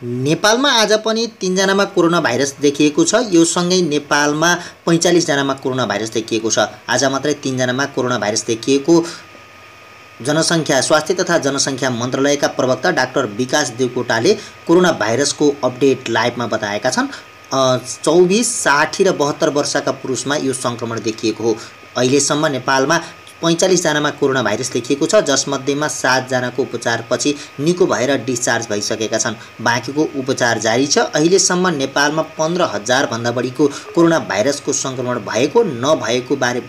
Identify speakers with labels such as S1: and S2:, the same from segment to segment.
S1: नेपालमा आज पनि 3 जनामा कोरोना भाइरस देखिएको छ। यो सँगै नेपालमा 45 जनामा कोरोना भाइरस देखिएको छ। आज मात्रै 3 जनामा कोरोना भाइरस देखिएको जनसङ्ख्या स्वास्थ्य तथा जनसङ्ख्या मन्त्रालयका प्रवक्ता डाक्टर विकास देवकोटाले कोरोना भाइरसको अपडेट लाइभमा बताएका छन्। 24, 60 र 72 वर्षका पुरुषमा यो सङ्क्रमण देखिएको हो। अहिलेसम्म नेपालमा 45 जनामा कोरोना भाइरस देखिएको छ, जसमध्येमा 7 जनाको उपचारपछि निको भएर डिस्चार्ज भइसकेका छन्। बाँकीको उपचार जारी छ। अहिलेसम्म नेपालमा 15,000 भन्दा बढीको कोरोना भाइरसको सङ्क्रमण भएको नभएको बारे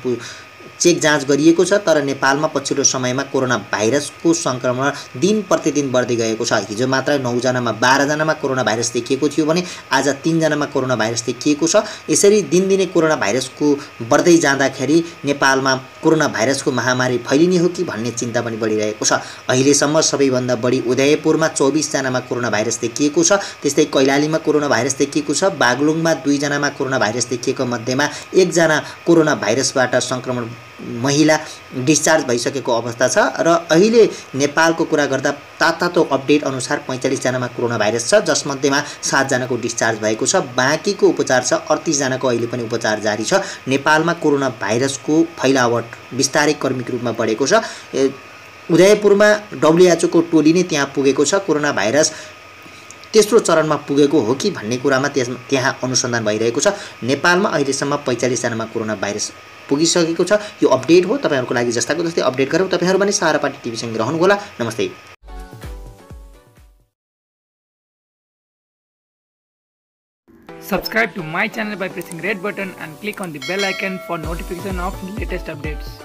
S1: चेक जाँच गरिएको छ। तर नेपालमा पछिल्लो समयमा कोरोना भाइरसको सङ्क्रमण दिन प्रतिदिन बढ्दै गएको छ। हिजो मात्र 9 जनामा 12 जनामा कोरोना भाइरस देखिएको थियो भने आज 3 जनामा कोरोना भाइरस देखिएको छ। यसरी दिनदिनै कोरोना भाइरसको बढ्दै जाँदाखेरि नेपालमा कोरोना भाइरसको महामारी फैलिने हो कि भन्ने चिन्ता पनि बढिरहेको छ। अहिलेसम्म सबैभन्दा बढी उदयपुरमा 24 जनामा कोरोना भाइरस देखिएको छ। त्यस्तै कैलालीमा कोरोना भाइरस देखिएको छ। बागलुङमा 2 जनामा कोरोना भाइरस देखिएको मध्येमा 1 जना कोरोना भाइरसबाट सङ्क्रमण महिला डिस्चार्ज भइसकेको अवस्था छ। र अहिले नेपालको कुरा गर्दा तातो अपडेट अनुसार 45 जनामा कोरोना भाइरस छ, जसमध्येमा 7 जनाको डिस्चार्ज भएको छ। बाँकीको उपचार छ। 38 जनाको अहिले पनि उपचार जारी छ। नेपालमा कोरोना भाइरसको फैलावट बिस्तारै क्रमिक रूपमा बढेको छ। उदयपुरमा WHO को टोली नै त्यहाँ पुगेको छ। कोरोना भाइरस तेस्रो चरणमा पुगेको हो कि भन्ने कुरामा त्यहाँ अनुसन्धान भइरहेको छ। नेपालमा अहिलेसम्म 45 जनामा कोरोना भाइरस पुगिसकेको छ। यो अपडेट हो। तपाईहरुको लागि जस्ताको जस्तै अपडेट गरौँ। तपाईहरु पनि सहारा पार्टी टिभी सँगै रहनुहोला। नमस्ते।
S2: Subscribe to my channel by pressing red button and click on the bell icon for notification of latest updates.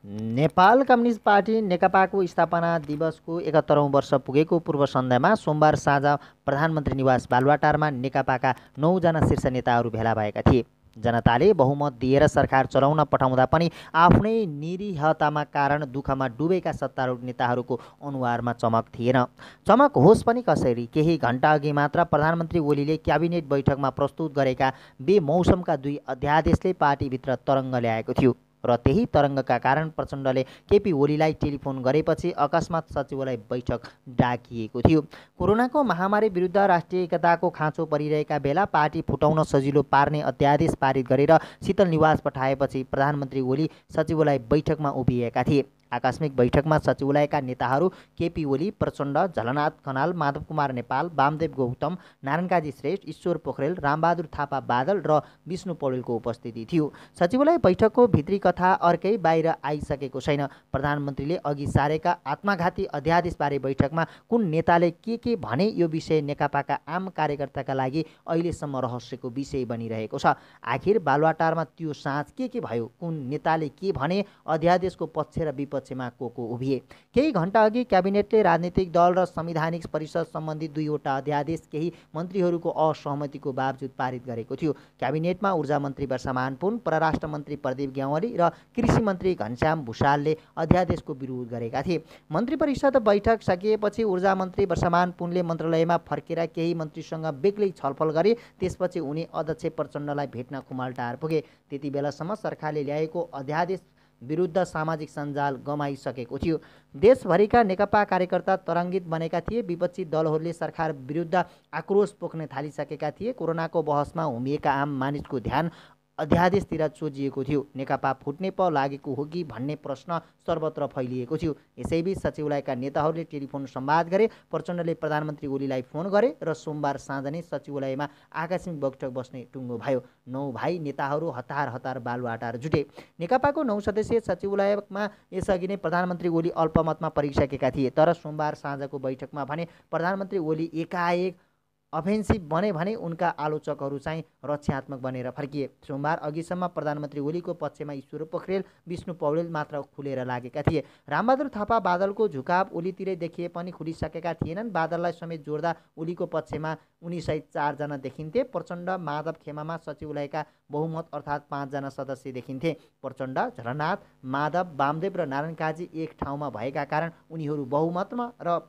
S3: Nepal communist party नेकपाको स्थापना दिवसको 71औं वर्ष पुगेको पूर्व सन्ध्यामा सोमबार साँझ प्रधानमन्त्री निवास बालुवाटारमा नेकपाका 9 जना शीर्ष नेताहरू भेला भएका थिए। जनताले बहुमत दिएर सरकार चलाउन पठाउँदा पनि आफ्नै निरीहतामा कारण दुःखमा डुबेका सत्तारूढ नेताहरूको अनुहारमा चमक थिएन। चमक होस् पनि कसरी, केही घण्टा अघि मात्र प्रधानमन्त्री ओलीले क्याबिनेट बैठकमा प्रस्तुत गरेका बेमौसमका 2 अध्यादेशले पार्टीभित्र तरङ्ग ल्याएको थियो र त्यही तरङ्गका कारण प्रचण्डले केपी ओलीलाई टेलिफोन गरेपछि अकस्मात सचिवालय बैठक डाकिएको थियो। कोरोनाको महामारी विरुद्ध राष्ट्रिय एकताको खाँचो परिरहेका बेला पार्टी फुटाउन सजिलो पार्ने अध्यादेश पारित गरेर शीतल निवास पठाएपछि प्रधानमन्त्री ओली सचिवालय बैठकमा उभिएका थिए। आकस्मिक बैठकमा सचिवालयका नेताहरू केपी ओली, प्रचण्ड, झलनाथ खनाल, माधव कुमार नेपाल, वामदेव गौतम, नारायणकाजी श्रेष्ठ, ईश्वर पोखरेल, रामबहादुर थापा बादल र विष्णु पौडेलको उपस्थिति थियो। सचिवालय बैठकको भित्री कथा अर्कै बाहिर आइसकेको छैन। प्रधानमन्त्रीले अघि सारेका आत्मघाती अध्यादेशबारे बैठकमा कुन नेताले के भने यो विषय नेकपाका आम कार्यकर्ताका लागि अहिलेसम्म रहस्यको विषय बनिरहेको छ। आखिर बालुवाटारमा त्यो साँझ के भयो, कुन नेताले के भने, अध्यादेशको पक्ष र विपक्षमा को उभिए। केही घण्टा अघि क्याबिनेटले राजनीतिक दल र संवैधानिक परिषद सम्बन्धी 2 वटा अध्यादेश केही मन्त्रीहरूको असहमतिको बावजुद पारित गरेको थियो। क्याबिनेटमा ऊर्जा मन्त्री वर्षमान पुन, परराष्ट्र मन्त्री प्रदीप ग्यावाली र कृषि मन्त्री घनश्याम भुषालले अध्यादेशको विरोध गरेका थिए। मन्त्री परिषद बैठक सकिएपछि ऊर्जा मन्त्री वर्षमान पुनले मन्त्रालयमा फर्केर केही मन्त्रीसँग बेग्लै छलफल गरे। त्यसपछि उनी अध्यक्ष प्रचण्डलाई भेट्न खुमालटार पुगे। त्यति बेलासम्म सरकारले ल्याएको अध्यादेश विरुद्ध सामाजिक सञ्जाल गमाइसकेको थियो। देशभरिका नेकपा कार्यकर्ता तरङ्गित बनेका थिए। विपक्षी दलहरूले सरकार विरुद्ध आक्रोश पोख्न थालिसकेका थिए। कोरोनाको बहसमा हुमिएका आम मानिसको ध्यान अध्यादेशतिर चोजिएको थियो। नेकपा फुट्ने पो लागेको हो कि भन्ने प्रश्न सर्वत्र फैलिएको थियो। यसैबीच सचिवालयका नेताहरूले टेलिफोन संवाद गरे। प्रचण्डले प्रधानमन्त्री ओलीलाई फोन गरे र सोमबार साँझ नै सचिवालयमा आकस्मिक बैठक बस्ने टुङ्गो भयो। 9 भाइ नेताहरू हतार बालुवाटार जुटे। नेकपाको 9 सदस्यीय सचिवालयमा यसअघि नै प्रधानमन्त्री ओली अल्पमतमा परिसकेका थिए। तर सोमबार साँझको बैठकमा भने प्रधानमन्त्री ओली एकाएक अफेन्सिभ बने भने उनका आलोचकहरू चाहिँ रक्षात्मक बनेर फर्किए। सोमबार अघिसम्म प्रधानमन्त्री ओलीको पक्षमा ईश्वर पोखरेल, विष्णु पौडेल मात्र खुलेर लागेका थिए। रामबहादुर थापा बादलको झुकाव ओलीतिरै देखिए पनि खुलिसकेका थिएनन्। बादललाई समेत जोड्दा ओलीको पक्षमा उनीसहित 4 जना देखिन्थे। प्रचण्ड, माधव खेमामा सचिवालयका बहुमत अर्थात् 5 जना सदस्य देखिन्थे। प्रचण्ड, झलनाथ, माधव, वामदेव र नारायण काजी एक ठाउँमा भएका कारण उनीहरू बहुमतमा र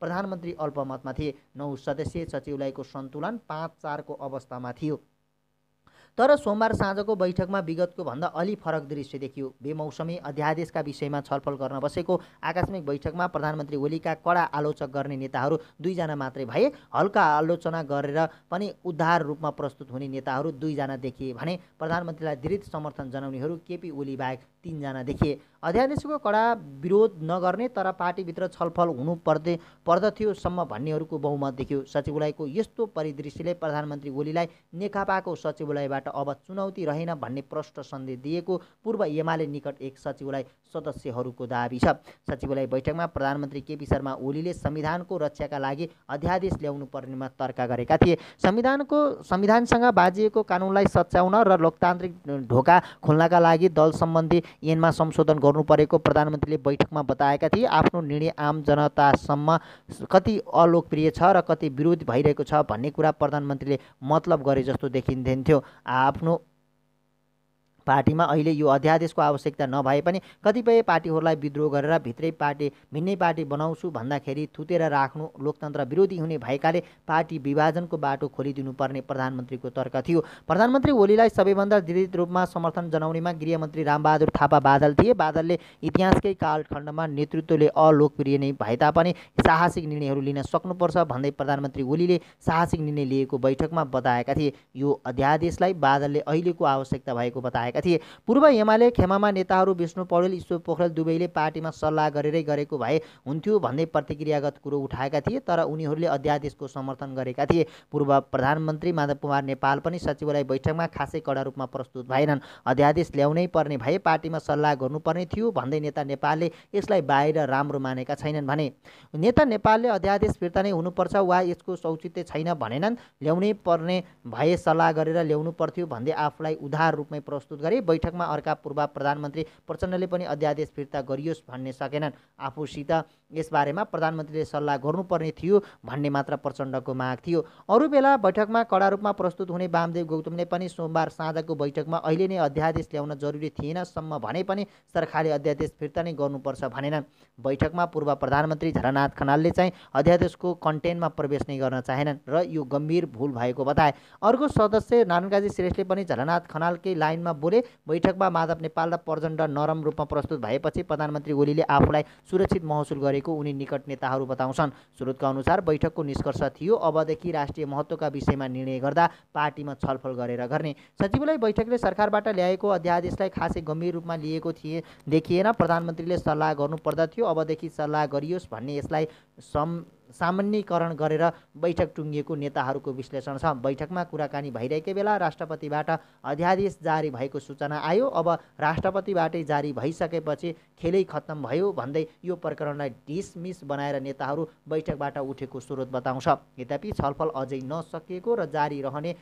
S3: प्रधानमन्त्री अल्पमतमा थिए। 9 सदस्यीय सचिवालयको सन्तुलन 5-4 को अवस्थामा थियो। तर सोमबार साँझको बैठकमा विगतको भन्दा अलि फरक दृश्य देखियो। बेमौसमी अध्यादेशका विषयमा छलफल गर्न बसेको आकस्मिक बैठकमा प्रधानमन्त्री ओलीका कडा आलोचक गर्ने नेताहरू 2 जना मात्रै भए। हल्का आलोचना गरेर पनि उदार रूपमा प्रस्तुत हुने नेताहरू 2 जना देखिए भने प्रधानमन्त्रीलाई दृढ समर्थन जनाउनेहरू केपी ओली बाहेक 3 जना देखिए। अध्यादेशको कडा विरोध नगर्ने तर पार्टीभित्र छलफल हुनु पर्दथ्यो सम्म भन्नेहरूको बहुमत देखियो। सचिवालयको यस्तो परिदृश्यले प्रधानमन्त्री ओलीलाई नेकपाको सचिवालयबाट अब चुनौती रहेन भन्ने प्रष्ट सन्देश दिएको पूर्व एमाले निकट एक सचिवालय सदस्यहरूको दाबी छ। सचिवालय बैठकमा प्रधानमन्त्री केपी शर्मा ओलीले संविधानको रक्षाका लागि अध्यादेश ल्याउनु पर्नेमा तर्क गरेका थिए। संविधानसँग बाजिएको कानुनलाई सच्याउन र लोकतान्त्रिक ढोका खोल्नका लागि दल सम्बन्धी ऐनमा संशोधन गर्नु परेको प्रधानमन्त्रीले बैठकमा बताएका थिए। आफ्नो निर्णय आम जनतासम्म कति अलोकप्रिय छ र कति विरोध भइरहेको छ भन्ने कुरा प्रधानमन्त्रीले मतलब गरे जस्तो देखिन्थ्यो। आफ्नो पार्टीमा अहिले यो अध्यादेशको आवश्यकता नभए पनि कतिपय पार्टीहरूलाई विद्रोह गरेर भिन्नै पार्टी बनाउँछु भन्दाखेरि थुतेर राख्नु लोकतन्त्र विरोधी हुने भएकाले पार्टी विभाजनको बाटो खोलिदिनुपर्ने प्रधानमन्त्रीको तर्क थियो। प्रधानमन्त्री ओलीलाई सबैभन्दा दृढ रूपमा समर्थन जनाउनेमा गृहमन्त्री रामबहादुर थापा बादल थिए। बादलले इतिहासकै कालखण्डमा नेतृत्वले अलोकप्रिय नै भए तापनि साहसिक निर्णयहरू लिन सक्नुपर्छ भन्दै प्रधानमन्त्री ओलीले साहसिक निर्णय लिएको बैठकमा बताएका थिए। यो अध्यादेशलाई बादलले अहिलेको आवश्यकता भएको बताएका थिए। पूर्व एमाले खेमामा नेताहरू विष्णु पौडेल ईश्वर पोखरेल दुवैले पार्टीमा सल्लाह गरेरै गरेको भए हुन्थ्यो भन्दै प्रतिक्रियागत कुरो उठाएका थिए तर उनीहरूले अध्यादेशको समर्थन गरेका थिए। पूर्व प्रधानमन्त्री माधव कुमार नेपाल पनि सचिवालय बैठकमा खासै कडा रूपमा प्रस्तुत भएनन्। अध्यादेश ल्याउनै पर्ने भए पार्टीमा सल्लाह गर्नुपर्ने थियो भन्दै नेता नेपालले यसलाई बाहिर राम्रो मानेका छैनन् भने। नेता नेपालले अध्यादेश फिर्ता नै हुनुपर्छ वा यसको औचित्य छैन भनेनन्। ल्याउनै पर्ने भए सल्लाह गरेर ल्याउनु पर्थ्यो भन्दै आफूलाई उदार रूपमै प्रस्तुत गरे। बैठकमा अर्का पूर्व प्रधानमन्त्री प्रचण्डले पनि अध्यादेश फिर्ता गरियोस् भन्ने सकेनन्। आफूसित यसबारेमा प्रधानमन्त्रीले सल्लाह गर्नुपर्ने थियो भन्ने मात्र प्रचण्डको माग थियो। अरू बेला बैठकमा कडा रूपमा प्रस्तुत हुने वामदेव गौतमले पनि सोमबार साँझको बैठकमा अहिले नै अध्यादेश ल्याउन जरुरी थिएन सम्म भने पनि सरकारले अध्यादेश फिर्ता नै गर्नुपर्छ भनेनन्। बैठकमा पूर्व प्रधानमन्त्री झलनाथ खनालले चाहिँ अध्यादेशको कन्टेन्टमा प्रवेश नै गर्न चाहेनन् र यो गम्भीर भूल भएको बताए। अर्को सदस्य नारायणकाजी श्रेष्ठले पनि झलनाथ खनालकै लाइनमा बोले। बैठकमा माधव नेपाल र प्रचण्ड नरम रूपमा प्रस्तुत भएपछि प्रधानमन्त्री ओलीले आफूलाई सुरक्षित महसुस गरेको उनी निकट नेताहरू बताउँछन्। स्रोतका अनुसार बैठकको निष्कर्ष थियो अबदेखि राष्ट्रिय महत्त्वका विषयमा निर्णय गर्दा पार्टीमा छलफल गरेर गर्ने। सचिवालय बैठकले सरकारबाट ल्याएको अध्यादेशलाई खासै गम्भीर रूपमा लिएको देखिएन। प्रधानमन्त्रीले सल्लाह गर्नुपर्दथ्यो अबदेखि सल्लाह गरियोस् भन्ने यसलाई सामान्यीकरण गरेर बैठक टुङ्गिएको नेताहरूको विश्लेषण छ। बैठकमा कुराकानी भइरहेकै बेला राष्ट्रपतिबाट अध्यादेश जारी भएको सूचना आयो। अब राष्ट्रपतिबाटै जारी भइसकेपछि खेलै खत्तम भयो भन्दै यो प्रकरणलाई डिसमिस बनाएर नेताहरू बैठकबाट उठेको स्रोत बताउँछ। यद्यपि छलफल अझै नसकिएको र जारी रहने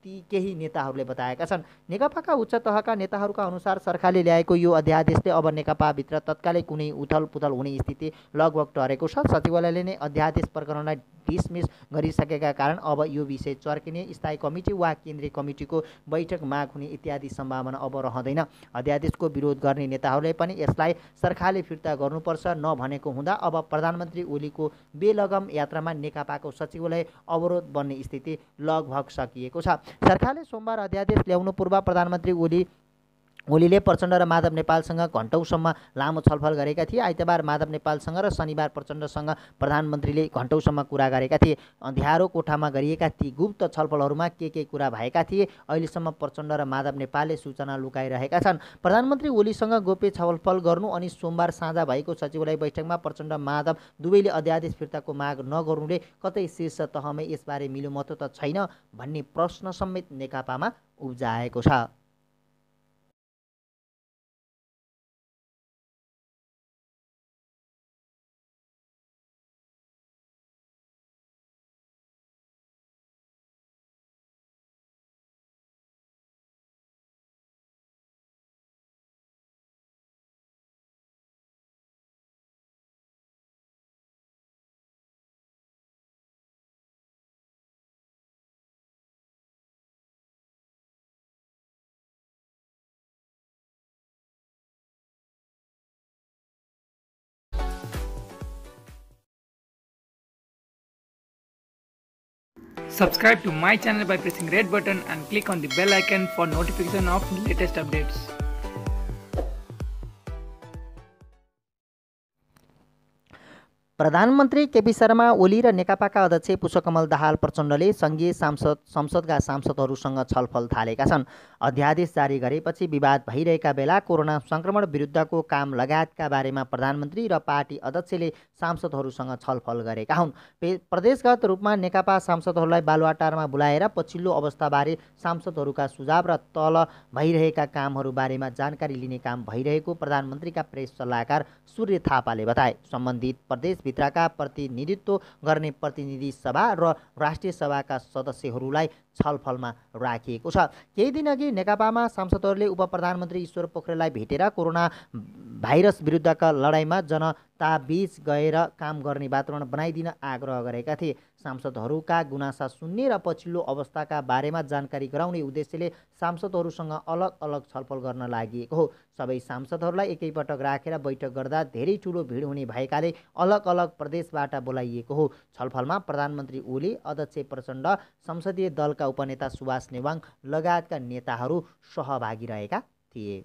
S3: ती केही नेताहरूले बताएका छन्। नेकपाका उच्च तहका नेताहरूका अनुसार सरकारले ल्याएको यो अध्यादेशले अब नेकपाभित्र तत्कालै कुनै उथलपुथल हुने स्थिति लगभग टरेको छ। सचिवालयले नै अध्यादेश प्रकरणलाई डिसमिस गरिसकेका कारण अब यो विषय चर्किने स्थायी कमिटी वा केन्द्रीय कमिटीको बैठक माग हुने इत्यादि सम्भावना अब रहँदैन। अध्यादेशको विरोध गर्ने नेताहरूले पनि यसलाई सरकारले फिर्ता गर्नुपर्छ नभनेको हुँदा अब प्रधानमन्त्री ओलीको बेलगम यात्रामा नेकपाको सचिवालय अवरोध बन्ने स्थिति लगभग सकिएको छ। सरकारले सोमबार अध्यादेश ल्याउनु पूर्व प्रधानमन्त्री ओलीले प्रचण्ड र माधव नेपालसँग घण्टौँसम्म लामो छलफल गरेका थिए। आइतबार माधव नेपालसँग र शनिबार प्रचण्डसँग प्रधानमन्त्रीले घण्टौँसम्म कुरा गरेका थिए। अँध्यारो कोठामा गरिएका ती गुप्त छलफलहरूमा के कुरा भएका थिए अहिलेसम्म प्रचण्ड र माधव नेपालले सूचना लुकाइरहेका छन्। प्रधानमन्त्री ओलीसँग गोप्य छलफल गर्नु अनि सोमबार साँझ भएको सचिवालय बैठकमा प्रचण्ड माधव दुवैले अध्यादेश फिर्ताको माग नगर्नुले कतै शीर्ष तहमै यसबारे मिलोमतो त छैन भन्ने प्रश्न समेत नेकपामा उब्जाएको छ।
S2: Subscribe to my channel by pressing red button and click on the bell icon for notification of latest updates.
S3: प्रधानमन्त्री केपी शर्मा ओली र नेकपाका अध्यक्ष पुष्पकमल दाहाल प्रचण्डले सङ्घीय संसदका सांसदहरूसँग छलफल थालेका छन्। अध्यादेश जारी गरेपछि विवाद भइरहेका बेला कोरोना सङ्क्रमण विरुद्धको काम लगायतका बारेमा प्रधानमन्त्री र पार्टी अध्यक्षले सांसदहरूसँग छलफल गरेका हुन्। प्रदेशगत रूपमा नेकपा सांसदहरूलाई बालुवाटारमा बोलाएर पछिल्लो अवस्थाबारे सांसदहरूका सुझाव र तल भइरहेका कामहरू बारेमा जानकारी लिने काम भइरहेको प्रधानमन्त्रीका प्रेस सल्लाहकार सूर्य थापाले बताए। सम्बन्धित प्रदेशभित्रका प्रतिनिधित्व गर्ने प्रतिनिधि सभा र राष्ट्रिय सभाका सदस्यहरूलाई छलफलमा राखिएको छ। केही दिनअघि नेकपामा सांसदहरूले उप प्रधानमन्त्री ईश्वर पोखरेललाई भेटेर कोरोना भाइरस विरुद्धका लडाइँमा जनताबीच गएर काम गर्ने वातावरण बनाइदिन आग्रह गरेका थिए। सांसदहरूका गुनासा सुन्ने र पछिल्लो अवस्थाका बारेमा जानकारी गराउने उद्देश्यले सांसदहरूसँग अलग अलग छलफल गर्न लागि हो। सबै सांसदहरूलाई एकैपटक राखेर बैठक गर्दा धेरै ठुलो भिड हुने भएकाले अलग अलग प्रदेशबाट बोलाइएको हो। छलफलमा प्रधानमन्त्री ओली, अध्यक्ष प्रचण्ड, संसदीय दलका उपनेता सुभाष नेवाङ लगायतका नेताहरू सहभागी रहेका थिए।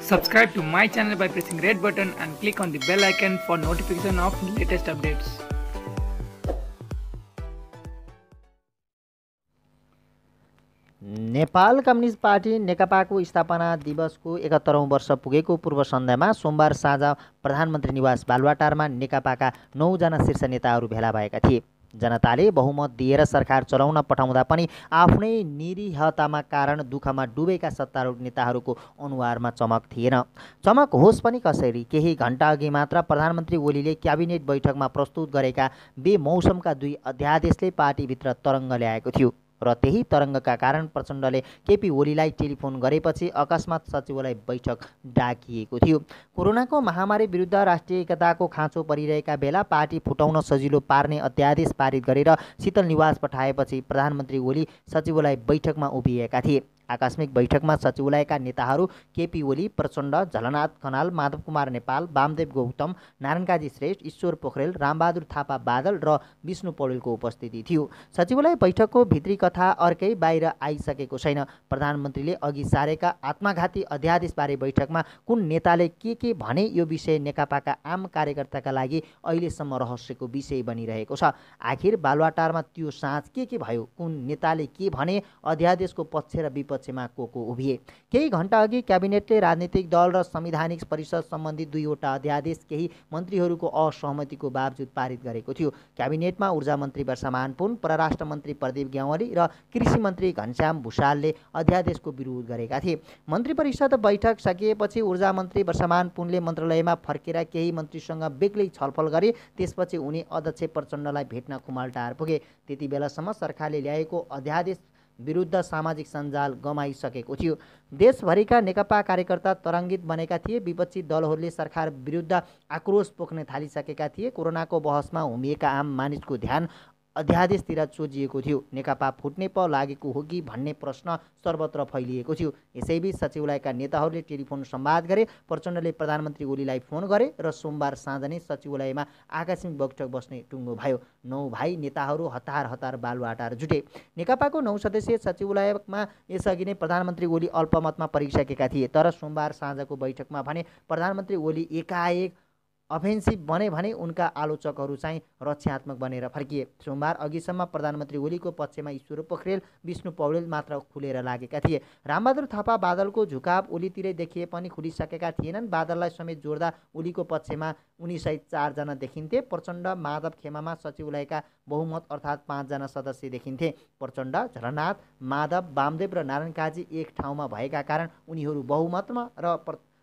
S2: Subscribe to my channel by pressing red button and click on the bell icon for notification of latest updates.
S3: Nepal communist party नेकपाको स्थापना दिवसको 71औं वर्ष पुगेको पूर्व सन्ध्यामा सोमबार साँझ प्रधानमन्त्री निवास बालुवाटारमा नेकपाका 9 जना शीर्ष नेताहरू भेला भएका थिए। जनताले बहुमत दिएर सरकार चलाउन पठाउँदा पनि आफ्नै निरीहतामा कारण दुःखमा डुबेका सत्तारूढ नेताहरूको अनुहारमा चमक थिएन। चमक होस् पनि कसरी, केही घण्टा अघि मात्र प्रधानमन्त्री ओलीले क्याबिनेट बैठकमा प्रस्तुत गरेका बेमौसमका 2 अध्यादेशले पार्टीभित्र तरङ्ग ल्याएको थियो र त्यही तरङ्गका कारण प्रचण्डले केपी ओलीलाई टेलिफोन गरेपछि अकस्मात सचिवालय बैठक डाकिएको थियो। कोरोनाको महामारी विरुद्ध राष्ट्रिय एकताको खाँचो परिरहेका बेला पार्टी फुटाउन सजिलो पार्ने अध्यादेश पारित गरेर शीतल निवास पठाएपछि प्रधानमन्त्री ओली सचिवालय बैठकमा उभिएका थिए। आकस्मिक बैठकमा सचिवालयका नेताहरू केपी ओली, प्रचण्ड, झलनाथ खनाल, माधव कुमार नेपाल, वामदेव गौतम, नारायणकाजी श्रेष्ठ, ईश्वर पोखरेल, रामबहादुर थापा बादल र विष्णु पौडेलको उपस्थिति थियो। सचिवालय बैठकको भित्री कथा अर्कै बाहिर आइसकेको छैन। प्रधानमन्त्रीले अघि सारेका आत्मघाती अध्यादेशबारे बैठकमा कुन नेताले के भने यो विषय नेकपाका आम कार्यकर्ताका लागि अहिलेसम्म रहस्यको विषय बनिरहेको छ। आखिर बालुवाटारमा त्यो साँझ के भयो, कुन नेताले के भने, अध्यादेशको पक्ष र विपक्षमा को उभिए। केही घण्टा अघि क्याबिनेटले राजनीतिक दल र संवैधानिक परिषद सम्बन्धी 2 वटा अध्यादेश केही मन्त्रीहरूको असहमतिको बावजुद पारित गरेको थियो। क्याबिनेटमा ऊर्जा मन्त्री वर्षमान पुन, परराष्ट्र मन्त्री प्रदीप ग्यावाली र कृषि मन्त्री घनश्याम भुषालले अध्यादेशको विरोध गरेका थिए। मन्त्री परिषद बैठक सकिएपछि ऊर्जा मन्त्री वर्षमान पुनले मन्त्रालयमा फर्केर केही मन्त्रीसँग बेग्लै छलफल गरे। त्यसपछि उनी अध्यक्ष प्रचण्डलाई भेट्न खुमालटार पुगे। त्यति बेलासम्म सरकारले ल्याएको अध्यादेश विरुद्ध सामाजिक सञ्जाल गमाइसकेको थियो। देशभरिका नेकपा कार्यकर्ता तरङ्गित बनेका थिए। विपक्षी दलहरूले सरकार विरुद्ध आक्रोश पोख्न थालिसकेका थिए। कोरोनाको बहसमा होमिएका आम मानिसको ध्यान अध्यादेशतिर चोजिएको थियो। नेकपा फुट्ने पो लागेको हो कि भन्ने प्रश्न सर्वत्र फैलिएको थियो। यसैबीच सचिवालयका नेताहरूले टेलिफोन संवाद गरे। प्रचण्डले प्रधानमन्त्री ओलीलाई फोन गरे र सोमबार साँझ नै सचिवालयमा आकस्मिक बैठक बस्ने टुङ्गो भयो। 9 भाइ नेताहरू हतार बालुवाटार जुटे। नेकपाको 9 सदस्यीय सचिवालयमा यसअघि नै प्रधानमन्त्री ओली अल्पमतमा परिसकेका थिए। तर सोमबार साँझको बैठकमा भने प्रधानमन्त्री ओली एकाएक अफेन्सिभ बने भने उनका आलोचकहरू चाहिँ रक्षात्मक बनेर फर्किए। सोमबार अघिसम्म प्रधानमन्त्री ओलीको पक्षमा ईश्वर पोखरेल, विष्णु पौडेल मात्र खुलेर लागेका थिए। रामबहादुर थापा बादलको झुकाव ओलीतिरै देखिए पनि खुलिसकेका थिएनन्। बादललाई समेत जोड्दा ओलीको पक्षमा उनीसहित 4 जना देखिन्थे। प्रचण्ड, माधव खेमामा सचिवालयका बहुमत अर्थात् 5 जना सदस्य देखिन्थे। प्रचण्ड, झलनाथ, माधव, वामदेव र नारायण काजी एक ठाउँमा भएका कारण उनीहरू बहुमतमा र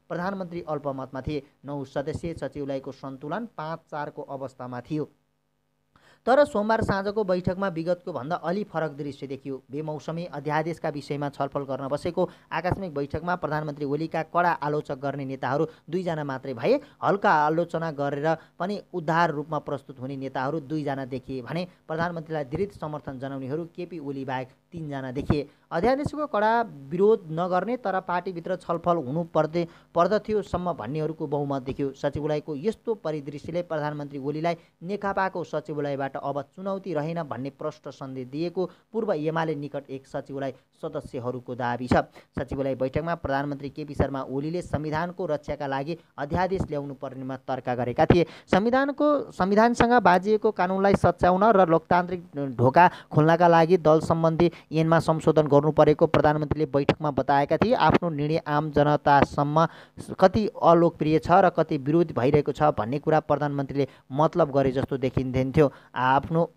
S3: प्रधानमन्त्री अल्पमतमा थिए। 9 सदस्यीय सचिवालयको सन्तुलन 5-4 को अवस्थामा थियो। तर सोमबार साँझको बैठकमा विगतको भन्दा अलि फरक दृश्य देखियो। बेमौसमी अध्यादेशका विषयमा छलफल गर्न बसेको आकस्मिक बैठकमा प्रधानमन्त्री ओलीका कडा आलोचक गर्ने नेताहरू 2 जना मात्रै भए। हल्का आलोचना गरेर पनि उदार रूपमा प्रस्तुत हुने नेताहरू 2 जना देखिए भने प्रधानमन्त्रीलाई दृढ समर्थन जनाउनेहरू केपी ओली बाहेक 3 जना देखिए। अध्यादेशको कडा विरोध नगर्ने तर पार्टीभित्र छलफल हुनु पर्दथ्यो सम्म भन्नेहरूको बहुमत देखियो। सचिवालयको यस्तो परिदृश्यले प्रधानमन्त्री ओलीलाई नेकपाको सचिवालयबाट अब चुनौती रहेन भन्ने प्रष्ट सन्देश दिएको पूर्व एमाले निकट एक सचिवालय सदस्यहरूको दाबी छ। सचिवालय बैठकमा प्रधानमन्त्री केपी शर्मा ओलीले संविधानको रक्षाका लागि अध्यादेश ल्याउनु पर्नेमा तर्क गरेका थिए। संविधानसँग बाजिएको कानुनलाई सच्याउन र लोकतान्त्रिक ढोका खोल्नका लागि दल सम्बन्धी ऐनमा संशोधन गर्नु परेको प्रधानमन्त्रीले बैठकमा बताएका थिए। आफ्नो निर्णय आम जनतासम्म कति अलोकप्रिय छ र कति विरोध भइरहेको छ भन्ने कुरा प्रधानमन्त्रीले मतलब गरे जस्तो देखिन्थ्यो। आफ्नो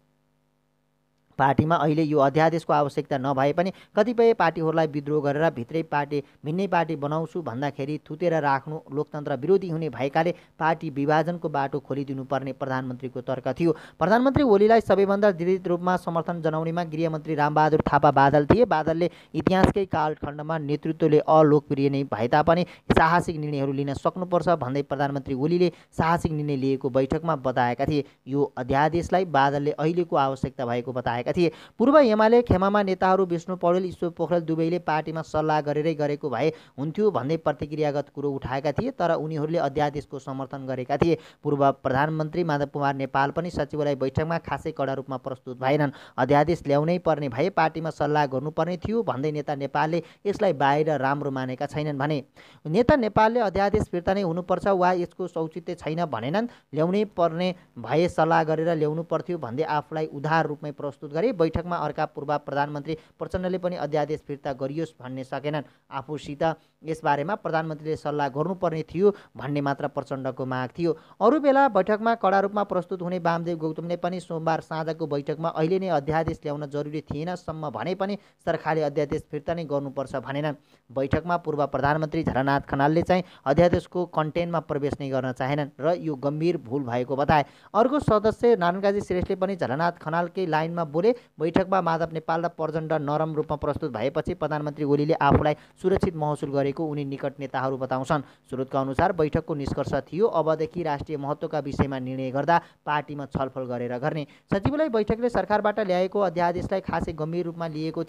S3: पार्टीमा अहिले यो अध्यादेशको आवश्यकता नभए पनि कतिपय पार्टीहरूलाई विद्रोह गरेर भिन्नै पार्टी बनाउँछु भन्दाखेरि थुतेर राख्नु लोकतन्त्र विरोधी हुने भएकाले पार्टी विभाजनको बाटो खोलिदिनुपर्ने प्रधानमन्त्रीको तर्क थियो। प्रधानमन्त्री ओलीलाई सबैभन्दा दृढ रूपमा समर्थन जनाउनेमा गृहमन्त्री रामबहादुर थापा बादल थिए। बादलले इतिहासकै कालखण्डमा नेतृत्वले अलोकप्रिय नै भए तापनि साहसिक निर्णयहरू लिन सक्नुपर्छ भन्दै प्रधानमन्त्री ओलीले साहसिक निर्णय लिएको बैठकमा बताएका थिए। यो अध्यादेशलाई बादलले अहिलेको आवश्यकता भएको बताए थिए। पूर्व एमाले खेमामा नेताहरू विष्णु पौडेल ईश्वर पोखरेल दुवैले पार्टीमा सल्लाह गरेरै गरेको भए हुन्थ्यो भन्दै प्रतिक्रियागत कुरो उठाएका थिए तर उनीहरूले अध्यादेशको समर्थन गरेका थिए। पूर्व प्रधानमन्त्री माधव कुमार नेपाल पनि सचिवालय बैठकमा खासै कडा रूपमा प्रस्तुत भएनन्। अध्यादेश ल्याउनै पर्ने भए पार्टीमा सल्लाह गर्नुपर्ने थियो भन्दै नेता नेपालले यसलाई बाहिर राम्रो मानेका छैनन् भने। नेता नेपालले अध्यादेश फिर्ता नै हुनुपर्छ वा यसको औचित्य छैन भनेनन्। ल्याउनै पर्ने भए सल्लाह गरेर ल्याउनु पर्थ्यो भन्दै आफूलाई उदार रूपमै प्रस्तुत गरे। बैठकमा अर्का पूर्व प्रधानमन्त्री प्रचण्डले पनि अध्यादेश फिर्ता गरियोस् भन्ने सकेनन्। आफूसित यसबारेमा प्रधानमन्त्रीले सल्लाह गर्नुपर्ने थियो भन्ने मात्र प्रचण्डको माग थियो। अरू बेला बैठकमा कडा रूपमा प्रस्तुत हुने वामदेव गौतमले पनि सोमबार साँझको बैठकमा अहिले नै अध्यादेश ल्याउन जरुरी थिएन सम्म भने पनि सरकारले अध्यादेश फिर्ता नै गर्नुपर्छ भनेनन्। बैठकमा पूर्व प्रधानमन्त्री झलनाथ खनालले चाहिँ अध्यादेशको कन्टेन्टमा प्रवेश नै गर्न चाहेनन् र यो गम्भीर भूल भएको बताए। अर्को सदस्य नारायणकाजी श्रेष्ठले पनि झलनाथ खनालकै लाइनमा बोले। बैठकमा माधव नेपाल र प्रचण्ड नरम रूपमा प्रस्तुत भएपछि प्रधानमन्त्री ओलीले आफूलाई सुरक्षित महसुस गरेको उनी निकट नेताहरू बताउँछन्। स्रोतका अनुसार बैठकको निष्कर्ष थियो अबदेखि राष्ट्रिय महत्त्वका विषयमा निर्णय गर्दा पार्टीमा छलफल गरेर गर्ने। सचिवालय बैठकले सरकारबाट ल्याएको अध्यादेशलाई खासै गम्भीर रूपमा लिएको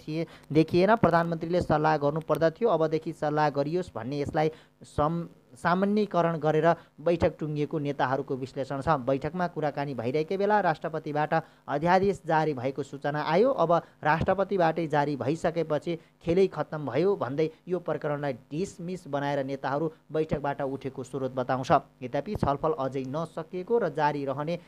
S3: देखिएन। प्रधानमन्त्रीले सल्लाह गर्नुपर्दथ्यो अबदेखि सल्लाह गरियोस् भन्ने यसलाई सामान्यीकरण गरेर बैठक टुङ्गिएको नेताहरूको विश्लेषण छ। बैठकमा कुराकानी भइरहेकै बेला राष्ट्रपतिबाट अध्यादेश जारी भएको सूचना आयो। अब राष्ट्रपतिबाटै जारी भइसकेपछि खेलै खत्तम भयो भन्दै यो प्रकरणलाई ढिसमिस बनाएर नेताहरू बैठकबाट उठेको स्रोत बताउँछ। यद्यपि छलफल अझै नसकिएको र जारी रहने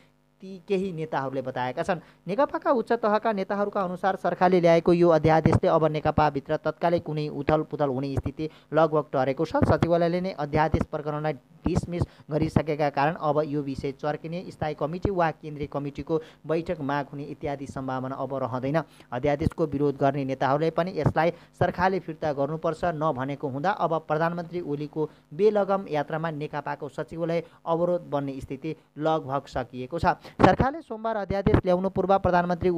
S3: ती केही नेताहरूले बताएका छन्। नेकपाका उच्च तहका नेताहरूका अनुसार सरकारले ल्याएको यो अध्यादेशले अब नेकपाभित्र तत्कालै कुनै उथलपुथल हुने स्थिति लगभग टरेको छ। सचिवालयले नै अध्यादेश प्रकरणलाई डिसमिस गरिसकेका कारण अब यो विषय चर्किने स्थायी कमिटी वा केन्द्रीय कमिटीको बैठक माग हुने इत्यादि सम्भावना अब रहँदैन। अध्यादेशको विरोध गर्ने नेताहरूले पनि यसलाई सरकारले फिर्ता गर्नुपर्छ नभनेको हुँदा अब प्रधानमन्त्री ओलीको बेलगाम यात्रामा नेकपाको सचिवालय अवरोध बन्ने स्थिति लगभग सकिएको छ। सरकारले सोमबार अध्यादेश ल्याउनु पूर्व प्रधानमन्त्री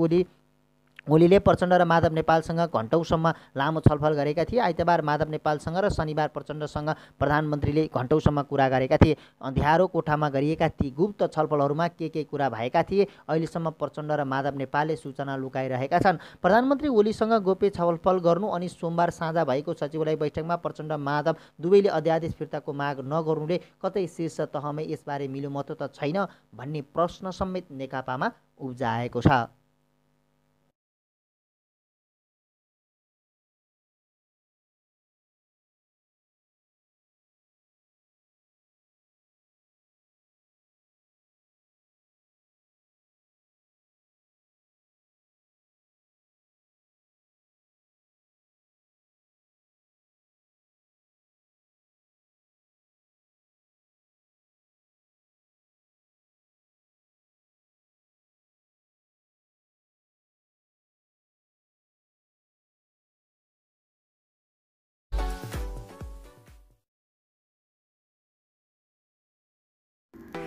S3: ओलीले प्रचण्ड र माधव नेपालसँग घण्टौँसम्म लामो छलफल गरेका थिए। आइतबार माधव नेपालसँग र शनिबार प्रचण्डसँग प्रधानमन्त्रीले घण्टौँसम्म कुरा गरेका थिए। अँध्यारो कोठामा गरिएका ती गुप्त छलफलहरूमा के कुरा भएका थिए अहिलेसम्म प्रचण्ड र माधव नेपालले सूचना लुकाइरहेका छन्। प्रधानमन्त्री ओलीसँग गोप्य छलफल गर्नु अनि सोमबार साँझ भएको सचिवालय बैठकमा प्रचण्ड माधव दुवैले अध्यादेश फिर्ताको माग नगर्नुले कतै शीर्ष तहमै यसबारे मिलोमतो त छैन भन्ने प्रश्न समेत नेकपामा उब्जाएको छ।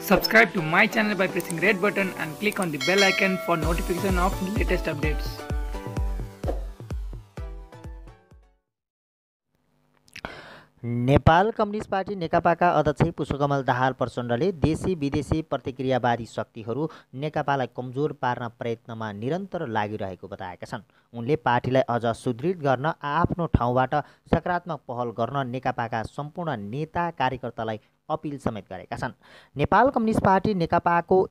S2: Subscribe to my channel by pressing red button and click on the bell icon for notification of latest updates.
S3: Nepal communist party नेकपाका अध्यक्ष पुष्पकमल दाहाल प्रचण्डले देशी विदेशी प्रतिक्रियावादी शक्तिहरू नेकपालाई कमजोर पार्न प्रयत्नमा निरन्तर लागिरहेको बताएका छन्। उनले पार्टीलाई अझ सुदृढ गर्न आफ्नो ठाउँबाट सकारात्मक पहल गर्न नेकपाका सम्पूर्ण नेता कार्यकर्तालाई अपिल समेत गरेका छन्। नेपाल कम्युनिस्ट पार्टी नेकपाको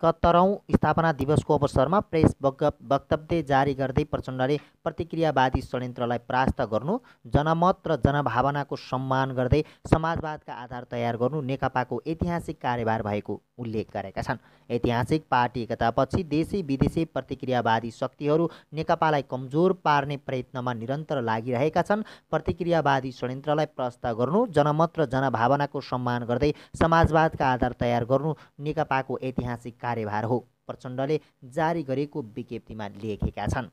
S3: 71औं स्थापना दिवसको अवसरमा प्रेस वक्तव्य जारी गर्दै प्रचण्डले प्रतिक्रियावादी षड्यन्त्रलाई परास्त गर्नु, जनमत र जनभावनाको सम्मान गर्दै समाजवादका आधार तयार गर्नु नेकपाको ऐतिहासिक कार्यभार भएको उल्लेख गरेका छन्। ऐतिहासिक पार्टी एकतापछि देशी विदेशी प्रतिक्रियावादी शक्तिहरू नेकपालाई कमजोर पार्ने प्रयत्नमा निरन्तर लागिरहेका छन्। प्रतिक्रियावादी षड्यन्त्रलाई परास्त गर्नु, जनमत र जनभावनाको सम्मान गर्दै समाजवादका आधार तयार गर्नु नेकपाको ऐतिहासिक कार्यभार हो, प्रचण्डले जारी गरेको विज्ञप्तिमा लेखेका छन्।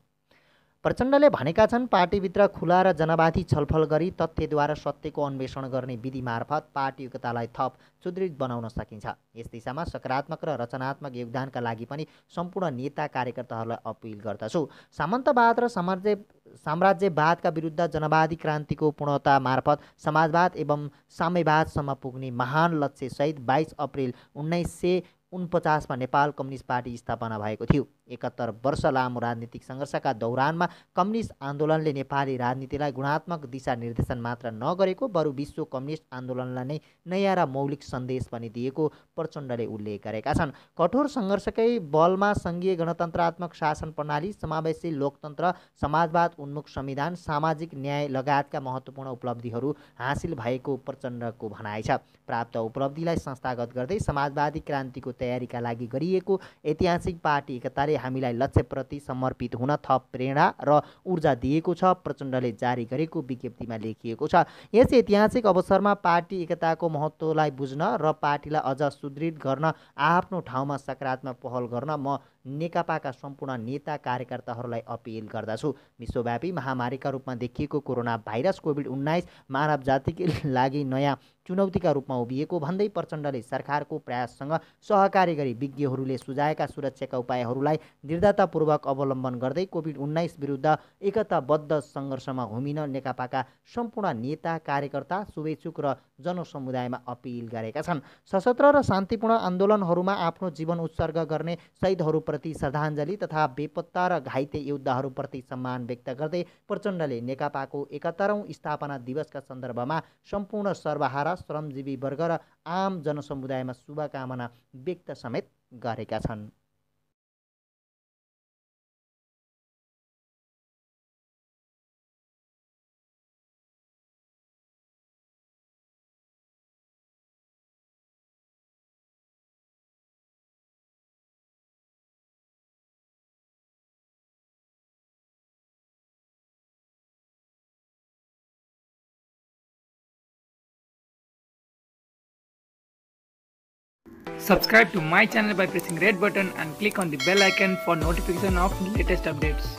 S3: प्रचण्डले भनेका छन्, पार्टीभित्र खुला र जनवादी छलफल गरी तथ्यद्वारा सत्यको अन्वेषण गर्ने विधि मार्फत पार्टी एकतालाई थप सुदृढ बनाउन सकिन्छ। यस दिशामा सकारात्मक र रचनात्मक योगदानका लागि पनि सम्पूर्ण नेता कार्यकर्ताहरूलाई अपिल गर्दछु। सामन्तवाद र साम्राज्यवादका विरुद्ध जनवादी क्रान्तिको पूर्णता मार्फत समाजवाद एवं साम्यवादसम्म पुग्ने महान लक्ष्यसहित 22 अप्रिल 1949मा नेपाल कम्युनिस्ट पार्टी स्थापना भएको थियो। 71 वर्ष लामो राजनीतिक सङ्घर्षका दौरानमा कम्युनिस्ट आन्दोलनले नेपाली राजनीतिलाई गुणात्मक दिशा निर्देशन मात्र नगरेको, बरु विश्व कम्युनिस्ट आन्दोलनलाई नै नयाँ र मौलिक सन्देश पनि दिएको प्रचण्डले उल्लेख गरेका छन्। कठोर सङ्घर्षकै बलमा सङ्घीय गणतन्त्रात्मक शासन प्रणाली, समावेशी लोकतन्त्र, समाजवाद उन्मुख संविधान, सामाजिक न्याय लगायतका महत्त्वपूर्ण उपलब्धिहरू हासिल भएको प्रचण्डको भनाइ छ। प्राप्त उपलब्धिलाई संस्थागत गर्दै समाजवादी क्रान्तिको तयारीका लागि गरिएको ऐतिहासिक पार्टी एकताले हामीलाई लक्ष्यप्रति समर्पित हुन थप प्रेरणा र ऊर्जा दिएको छ, प्रचण्डले जारी गरेको विज्ञप्तिमा लेखिएको छ। यस ऐतिहासिक अवसरमा पार्टी एकताको महत्त्वलाई बुझ्न र पार्टीलाई अझ सुदृढ गर्न आफ्नो ठाउँमा सकारात्मक पहल गर्न म नेकपाका सम्पूर्ण नेता कार्यकर्ताहरूलाई अपिल गर्दछु। विश्वव्यापी महामारीका रूपमा देखिएको कोरोना भाइरस कोभिड-19 मानव जातिकै लागि नयाँ चुनौतीका रूपमा उभिएको भन्दै प्रचण्डले सरकारको प्रयाससँग सहकारी गरी विज्ञहरूले सुझाएका सुरक्षाका उपायहरूलाई दृढतापूर्वक अवलम्बन गर्दै कोभिड-19 विरुद्ध एकताबद्ध सङ्घर्षमा होमिन नेकपाका सम्पूर्ण नेता कार्यकर्ता, शुभेच्छुक र जनसमुदायमा अपिल गरेका छन्। सशस्त्र र शान्तिपूर्ण आन्दोलनहरूमा आफ्नो जीवन उत्सर्ग गर्ने शहीदहरूप्रति श्रद्धाञ्जली तथा बेपत्ता र घाइते योद्धाहरूप्रति सम्मान व्यक्त गर्दै प्रचण्डले नेकपाको 71औं स्थापना दिवसका सन्दर्भमा सम्पूर्ण सर्वहारा श्रमजीवी वर्ग र आम जनसमुदायमा शुभकामना व्यक्त समेत गरेका छन्।
S2: Subscribe to my channel by pressing red button and click on the bell icon for notification of latest updates.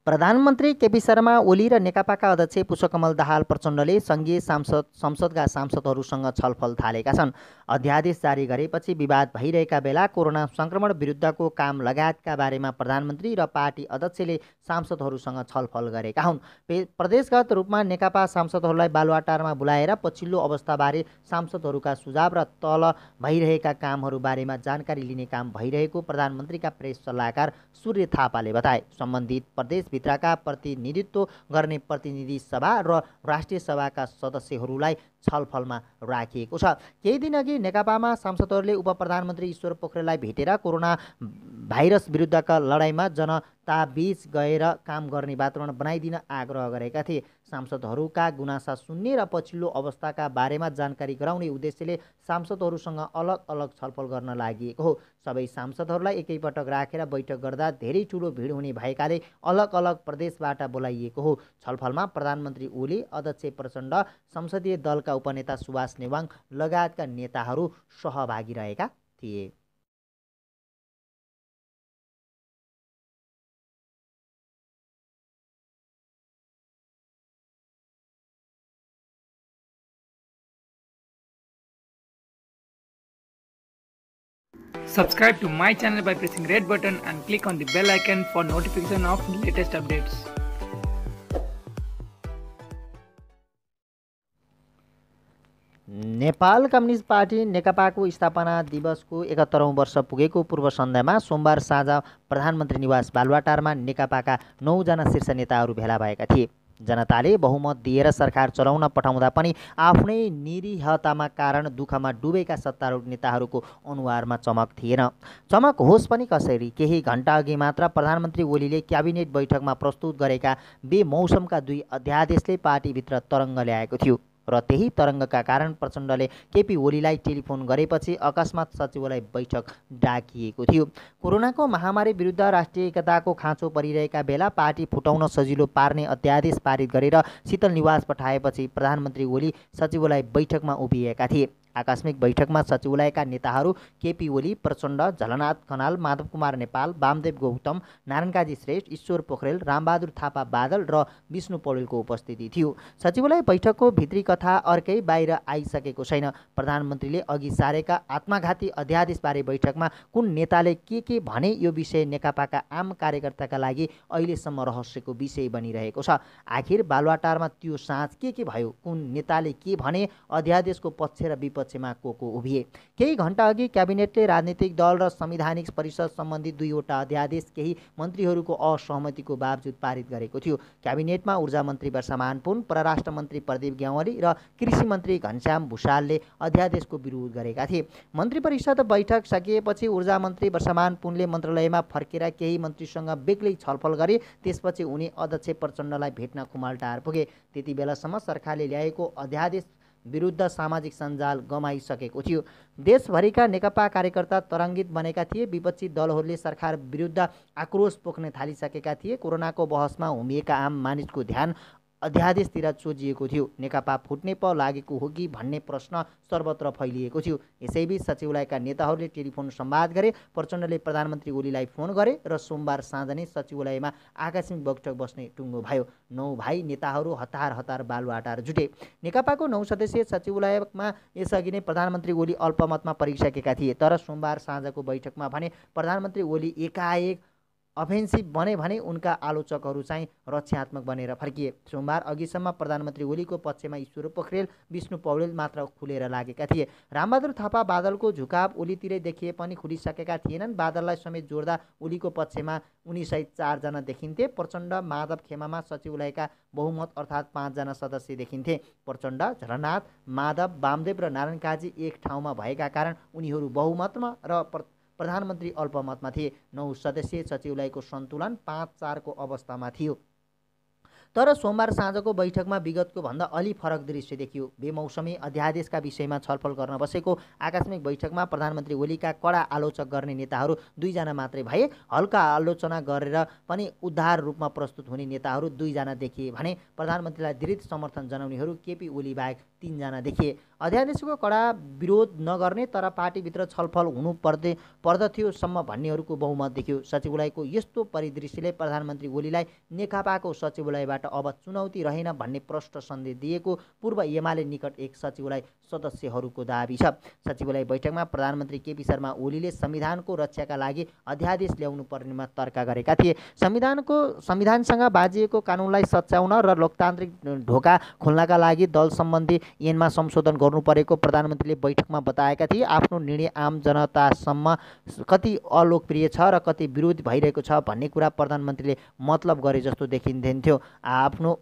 S3: प्रधानमन्त्री केपी शर्मा ओली र नेकपाका अध्यक्ष पुष्पकमल दाहाल प्रचण्डले सङ्घीय संसदका सांसदहरूसँग छलफल थालेका छन्। अध्यादेश जारी गरेपछि विवाद भइरहेका बेला कोरोना सङ्क्रमण विरुद्धको काम लगायतका बारेमा प्रधानमन्त्री र पार्टी अध्यक्षले सांसदहरूसँग छलफल गरेका हुन्। प्रदेशगत रूपमा नेकपा सांसदहरूलाई बालुवाटारमा बोलाएर पछिल्लो अवस्थाबारे सांसदहरूका सुझाव र तल भइरहेका कामहरू बारेमा जानकारी लिने काम भइरहेको प्रधानमन्त्रीका प्रेस सल्लाहकार सूर्य थापाले बताए। सम्बन्धित प्रदेशभित्रका प्रतिनिधित्व गर्ने प्रतिनिधि सभा र राष्ट्रिय सभाका सदस्यहरूलाई छलफलमा राखिएको छ। केही दिनअघि नेकपामा सांसदहरूले उप प्रधानमन्त्री ईश्वर पोखरेललाई भेटेर कोरोना भाइरस विरुद्धका लडाइँमा जनताबीच गएर काम गर्ने वातावरण बनाइदिन आग्रह गरेका थिए। सांसदहरूका गुनासा सुन्ने र पछिल्लो अवस्थाका बारेमा जानकारी गराउने उद्देश्यले सांसदहरूसँग अलग अलग छलफल गर्न लागि हो। सबै सांसदहरूलाई एकैपटक राखेर बैठक गर्दा धेरै ठुलो भिड हुने भएकाले अलग अलग प्रदेशबाट बोलाइएको हो। छलफलमा प्रधानमन्त्री ओली, अध्यक्ष प्रचण्ड, संसदीय दलका उपनेता सुभाष नेवाङ लगायतका नेताहरू सहभागी रहेका थिए।
S2: Subscribe to my channel by pressing red button and click on the bell icon for notification of latest updates.
S3: Nepal communist party नेकपाको स्थापना दिवसको 71औं वर्ष पुगेको पूर्व सन्ध्यामा सोमबार साँझ प्रधानमन्त्री निवास बालुवाटारमा नेकपाका 9 जना शीर्ष नेताहरू भेला भएका थिए। जनताले बहुमत दिएर सरकार चलाउन पठाउँदा पनि आफ्नै निरीहतामा कारण दुःखमा डुबेका सत्तारूढ नेताहरूको अनुहारमा चमक थिएन। चमक होस् पनि कसरी, केही घण्टा अघि मात्र प्रधानमन्त्री ओलीले क्याबिनेट बैठकमा प्रस्तुत गरेका बेमौसमका 2 अध्यादेशले पार्टीभित्र तरङ्ग ल्याएको थियो र त्यही तरङ्गका कारण प्रचण्डले केपी ओलीलाई टेलिफोन गरेपछि अकस्मात सचिवालय बैठक डाकिएको थियो। कोरोनाको महामारी विरुद्ध राष्ट्रिय एकताको खाँचो परिरहेका बेला पार्टी फुटाउन सजिलो पार्ने अध्यादेश पारित गरेर शीतल निवास पठाएपछि प्रधानमन्त्री ओली सचिवालय बैठकमा उभिएका थिए। आकस्मिक बैठकमा सचिवालयका नेताहरू केपी ओली, प्रचण्ड, झलनाथ खनाल, माधव कुमार नेपाल, वामदेव गौतम, नारायणकाजी श्रेष्ठ, ईश्वर पोखरेल, रामबहादुर थापा बादल र विष्णु पौडेलको उपस्थिति थियो। सचिवालय बैठकको भित्री कथा अर्कै बाहिर आइसकेको छैन। प्रधानमन्त्रीले अघि सारेका आत्मघाती अध्यादेशबारे बैठकमा कुन नेताले के भने यो विषय नेकपाका आम कार्यकर्ताका लागि अहिलेसम्म रहस्यको विषय बनिरहेको छ। आखिर बालुवाटारमा त्यो साँझ के भयो, कुन नेताले के भने, अध्यादेशको पक्ष र विपक्षमा को उभिए। केही घण्टा अघि क्याबिनेटले राजनीतिक दल र संवैधानिक परिषद सम्बन्धी 2वटा अध्यादेश केही मन्त्रीहरूको असहमतिको बावजुद पारित गरेको थियो। क्याबिनेटमा ऊर्जा मन्त्री वर्षमान पुन, परराष्ट्र मन्त्री प्रदीप ग्यावाली र कृषि मन्त्री घनश्याम भुषालले अध्यादेशको विरोध गरेका थिए। मन्त्री परिषद बैठक सकिएपछि ऊर्जा मन्त्री वर्षमान पुनले मन्त्रालयमा फर्केर केही मन्त्रीसँग बेग्लै छलफल गरे। त्यसपछि उनी अध्यक्ष प्रचण्डलाई भेट्न खुमालटार पुगे। त्यति बेलासम्म सरकारले ल्याएको अध्यादेश विरुद्ध सामाजिक सञ्जाल गमाइसकेको थियो। देशभरिका नेकपा कार्यकर्ता तरङ्गित बनेका थिए। विपक्षी दलहरूले सरकार विरुद्ध आक्रोश पोख्न थालिसकेका थिए। कोरोनाको बहसमा हुमिएका आम मानिसको ध्यान अध्यादेशतिर चोजिएको थियो। नेकपा फुट्ने पो लागेको हो कि भन्ने प्रश्न सर्वत्र फैलिएको थियो। यसैबीच सचिवालयका नेताहरूले टेलिफोन संवाद गरे। प्रचण्डले प्रधानमन्त्री ओलीलाई फोन गरे र सोमबार साँझ नै सचिवालयमा आकस्मिक बैठक बस्ने टुङ्गो भयो। 9 भाइ नेताहरू हतार बालुवाटार जुटे। नेकपाको 9 सदस्यीय सचिवालयमा यसअघि नै प्रधानमन्त्री ओली अल्पमतमा परिसकेका थिए। तर सोमबार साँझको बैठकमा भने प्रधानमन्त्री ओली एकाएक अफेन्सिभ बने भने उनका आलोचकहरू चाहिँ रक्षात्मक बनेर फर्किए। सोमबार अघिसम्म प्रधानमन्त्री ओलीको पक्षमा ईश्वर पोखरेल, विष्णु पौडेल मात्र खुलेर लागेका थिए। रामबहादुर थापा बादलको झुकाव ओलीतिरै देखिए पनि खुलिसकेका थिएनन्। बादललाई समेत जोड्दा ओलीको पक्षमा उनीसहित 4 जना देखिन्थे। प्रचण्ड, माधव खेमामा सचिवालयका बहुमत अर्थात् 5 जना सदस्य देखिन्थे। प्रचण्ड, झलनाथ, माधव, वामदेव र नारायण काजी एक ठाउँमा भएका कारण उनीहरू बहुमतमा र प्रधानमन्त्री अल्पमतमा थिए। 9 सदस्यीय सचिवालयको सन्तुलन 5-4 को अवस्थामा थियो। तर सोमबार साँझको बैठकमा विगतको भन्दा अलि फरक दृश्य देखियो। बेमौसमी अध्यादेशका विषयमा छलफल गर्न बसेको आकस्मिक बैठकमा प्रधानमन्त्री ओलीका कडा आलोचक गर्ने नेताहरू 2 जना मात्रै भए। हल्का आलोचना गरेर पनि उद्धार रूपमा प्रस्तुत हुने नेताहरू 2 जना देखिए भने प्रधानमन्त्रीलाई दृढ समर्थन जनाउनेहरू केपी ओली बाहेक 3 जना देखिए। अध्यादेशको कडा विरोध नगर्ने तर पार्टीभित्र छलफल हुनु पर्दथ्यो सम्म भन्नेहरूको बहुमत देखियो। सचिवालयको यस्तो परिदृश्यले प्रधानमन्त्री ओलीलाई नेकपाको सचिवालयबाट अब चुनौती रहेन भन्ने प्रष्ट सन्देश दिएको पूर्व एमाले निकट एक सचिवालय सदस्यहरूको दाबी छ। सचिवालय बैठकमा प्रधानमन्त्री केपी शर्मा ओलीले संविधानको रक्षाका लागि अध्यादेश ल्याउनु पर्नेमा तर्क गरेका थिए। संविधानसँग बाजिएको कानुनलाई सच्याउन र लोकतान्त्रिक ढोका खोल्नका लागि दल सम्बन्धी ऐनमा संशोधन गर्नु परेको प्रधानमन्त्रीले बैठकमा बताएका थिए। आफ्नो निर्णय आम जनतासम्म कति अलोकप्रिय छ र कति विरोध भइरहेको छ भन्ने कुरा प्रधानमन्त्रीले मतलब गरे जस्तो देखिन्थ्यो। आफ्नो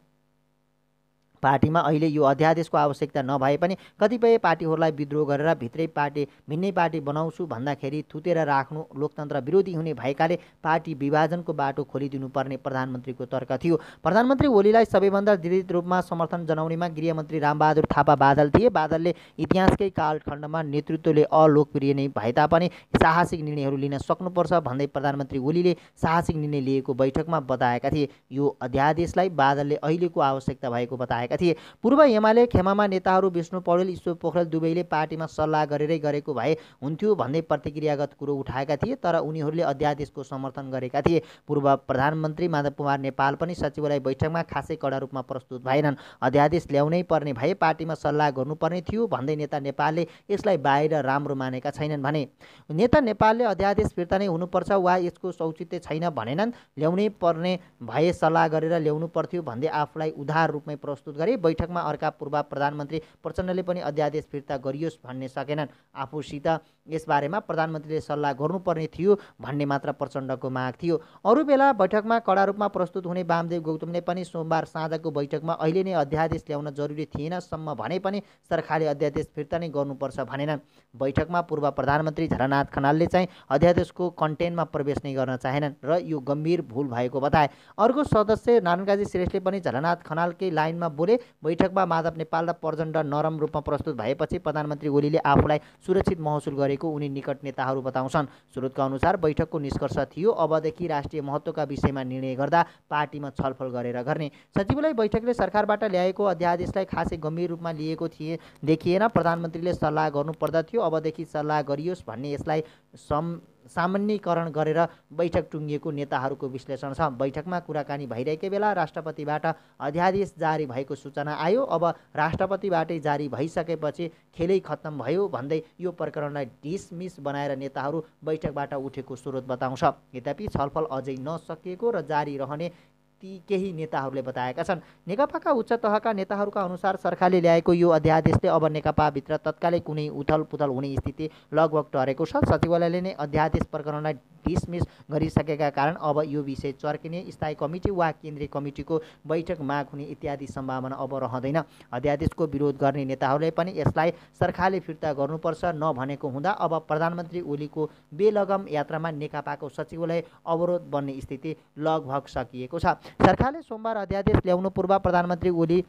S3: पार्टीमा अहिले यो अध्यादेशको आवश्यकता नभए पनि कतिपय पार्टीहरूलाई विद्रोह गरेर भिन्नै पार्टी बनाउँछु भन्दाखेरि थुतेर राख्नु लोकतन्त्र विरोधी हुने भएकाले पार्टी विभाजनको बाटो खोलिदिनुपर्ने प्रधानमन्त्रीको तर्क थियो। प्रधानमन्त्री ओलीलाई सबैभन्दा दृढ रूपमा समर्थन जनाउनेमा गृहमन्त्री रामबहादुर थापा बादल थिए। बादलले इतिहासकै कालखण्डमा नेतृत्वले अलोकप्रिय नै भए तापनि साहसिक निर्णयहरू लिन सक्नुपर्छ भन्दै प्रधानमन्त्री ओलीले साहसिक निर्णय लिएको बैठकमा बताएका थिए। यो अध्यादेशलाई बादलले अहिलेको आवश्यकता भएको बताएका बताएका थिए। पूर्व एमाले खेमामा नेताहरू विष्णु पौडेल, ईश्वर पोखरेल दुवैले पार्टीमा सल्लाह गरेरै गरेको भए हुन्थ्यो भन्दै प्रतिक्रियागत कुरो उठाएका थिए, तर उनीहरूले अध्यादेशको समर्थन गरेका थिए। पूर्व प्रधानमन्त्री माधव कुमार नेपाल पनि सचिवालय बैठकमा खासै कडा रूपमा प्रस्तुत भएनन्। अध्यादेश ल्याउनै पर्ने भए पार्टीमा सल्लाह गर्नुपर्ने थियो भन्दै नेता नेपालले यसलाई बाहिर राम्रो मानेका छैनन् भने। नेता नेपालले अध्यादेश फिर्ता नै हुनुपर्छ वा यसको औचित्य छैन भनेनन्। ल्याउनै पर्ने भए सल्लाह गरेर ल्याउनु पर्थ्यो भन्दै आफूलाई उदार रूपमै प्रस्तुत गरे। बैठकमा अर्का पूर्व प्रधानमन्त्री प्रचण्डले पनि अध्यादेश फिर्ता गरियोस् भन्ने सकेनन्। आफूसित यसबारेमा प्रधानमन्त्रीले सल्लाह गर्नुपर्ने थियो भन्ने मात्र प्रचण्डको माग थियो। अरू बेला बैठकमा कडा रूपमा प्रस्तुत हुने वामदेव गौतमले पनि सोमबार साँझको बैठकमा अहिले नै अध्यादेश ल्याउन जरुरी थिएन सम्म भने पनि सरकारले अध्यादेश फिर्ता नै गर्नुपर्छ भनेनन्। बैठकमा पूर्व प्रधानमन्त्री झलनाथ खनालले चाहिँ अध्यादेशको कन्टेन्टमा प्रवेश नै गर्न चाहेनन् र यो गम्भीर भूल भएको बताए। अर्को सदस्य नारायणकाजी श्रेष्ठले पनि झलनाथ खनालकै लाइनमा बोले। बैठकमा माधव नेपाल र प्रचण्ड नरम रूपमा प्रस्तुत भएपछि प्रधानमन्त्री ओलीले आफूलाई सुरक्षित महसुस गरेको उनी निकट नेताहरू बताउँछन्। स्रोतका अनुसार बैठकको निष्कर्ष थियो अबदेखि राष्ट्रिय महत्त्वका विषयमा निर्णय गर्दा पार्टीमा छलफल गरेर गर्ने। सचिवालय बैठकले सरकारबाट ल्याएको अध्यादेशलाई खासै गम्भीर रूपमा लिएको देखिएन। प्रधानमन्त्रीले सल्लाह गर्नुपर्दथ्यो, अबदेखि सल्लाह गरियोस् भन्ने यसलाई सामान्यीकरण गरेर बैठक टुङ्गिएको नेताहरूको विश्लेषण छ। बैठकमा कुराकानी भइरहेकै बेला राष्ट्रपतिबाट अध्यादेश जारी भएको सूचना आयो। अब राष्ट्रपतिबाटै जारी भइसकेपछि खेलै खत्तम भयो भन्दै यो प्रकरणलाई डिसमिस बनाएर नेताहरू बैठकबाट उठेको स्रोत बताउँछ। यद्यपि छलफल अझै नसकिएको र जारी रहने ती केही नेताहरूले बताएका छन्। नेकपाका उच्च तहका नेताहरूका अनुसार सरकारले ल्याएको यो अध्यादेशले अब नेकपाभित्र तत्कालै कुनै उथलपुथल हुने स्थिति लगभग टरेको छ। सचिवालयले नै अध्यादेश प्रकरणलाई डिसमिस गरिसकेका कारण अब यो विषय चर्किने स्थायी कमिटी वा केन्द्रीय कमिटीको बैठक माग हुने इत्यादि सम्भावना अब रहँदैन। अध्यादेशको विरोध गर्ने नेताहरूले पनि यसलाई सरकारले फिर्ता गर्नुपर्छ नभनेको हुँदा अब प्रधानमन्त्री ओलीको बेलगाम यात्रामा नेकपाको सचिवालय अवरोध बन्ने स्थिति लगभग सकिएको छ। सरकारले सोमबार अध्यादेश ल्याउनु पूर्व प्रधानमन्त्री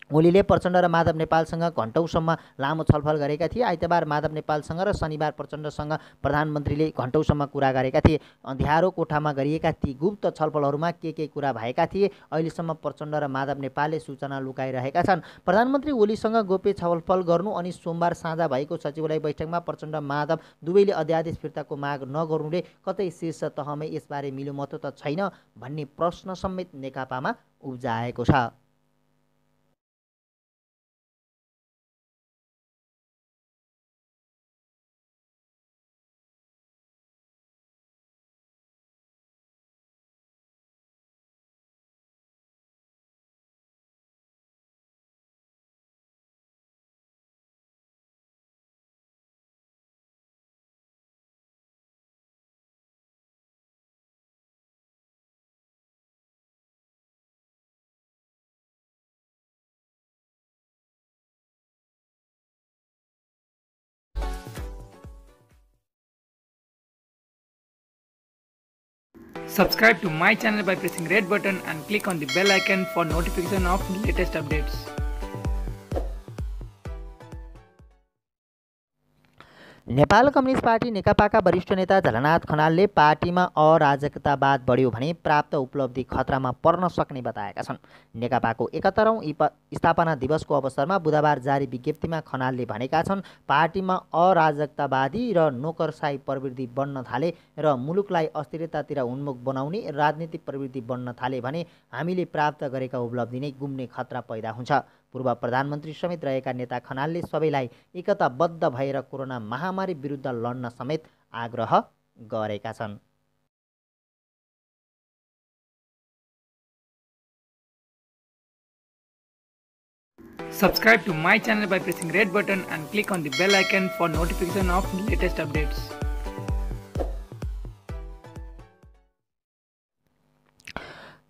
S3: ओलीले प्रचण्ड र माधव नेपालसँग घण्टौँसम्म लामो छलफल गरेका थिए। आइतबार माधव नेपालसँग र शनिबार प्रचण्डसँग प्रधानमन्त्रीले घण्टौँसम्म कुरा गरेका थिए। अँध्यारो कोठामा गरिएका ती गुप्त छलफलहरूमा के कुरा भएका थिए अहिलेसम्म प्रचण्ड र माधव नेपालले सूचना लुकाइरहेका छन्। प्रधानमन्त्री ओलीसँग गोप्य छलफल गर्नु अनि सोमबार साँझ भएको सचिवालय बैठकमा प्रचण्ड माधव दुवैले अध्यादेश फिर्ताको माग नगर्नुले कतै शीर्ष तहमै यसबारे मिलोमतो त छैन भन्ने प्रश्न समेत नेकपामा उब्जाएको छ।
S2: Subscribe to my channel by pressing red button and click on the bell icon for notification of latest updates.
S3: Nepal communist party नेकपाका वरिष्ठ नेता झलनाथ खनालले पार्टीमा अराजकतावाद बढ्यो भने प्राप्त उपलब्धि खतरामा पर्न सक्ने बताएका छन्। नेकपाको 71औं स्थापना दिवसको अवसरमा बुधबार जारी विज्ञप्तिमा खनालले भनेका छन्, पार्टीमा अराजकतावादी र नोकरसाही प्रवृत्ति बढ्न थाले र मुलुकलाई अस्थिरतातिर उन्मुख बनाउने राजनीतिक प्रवृत्ति बढ्न थाले भने हामीले प्राप्त गरेका उपलब्धि नै गुम्ने खतरा पैदा हुन्छ। पूर्व प्रधानमन्त्री समेत रहेका नेता खनालले सबैलाई एकताबद्ध भएर कोरोना महामारी विरुद्ध लड्न समेत आग्रह गरेका छन्।
S2: Subscribe to my channel by pressing red button and click on the bell icon for notification of latest updates.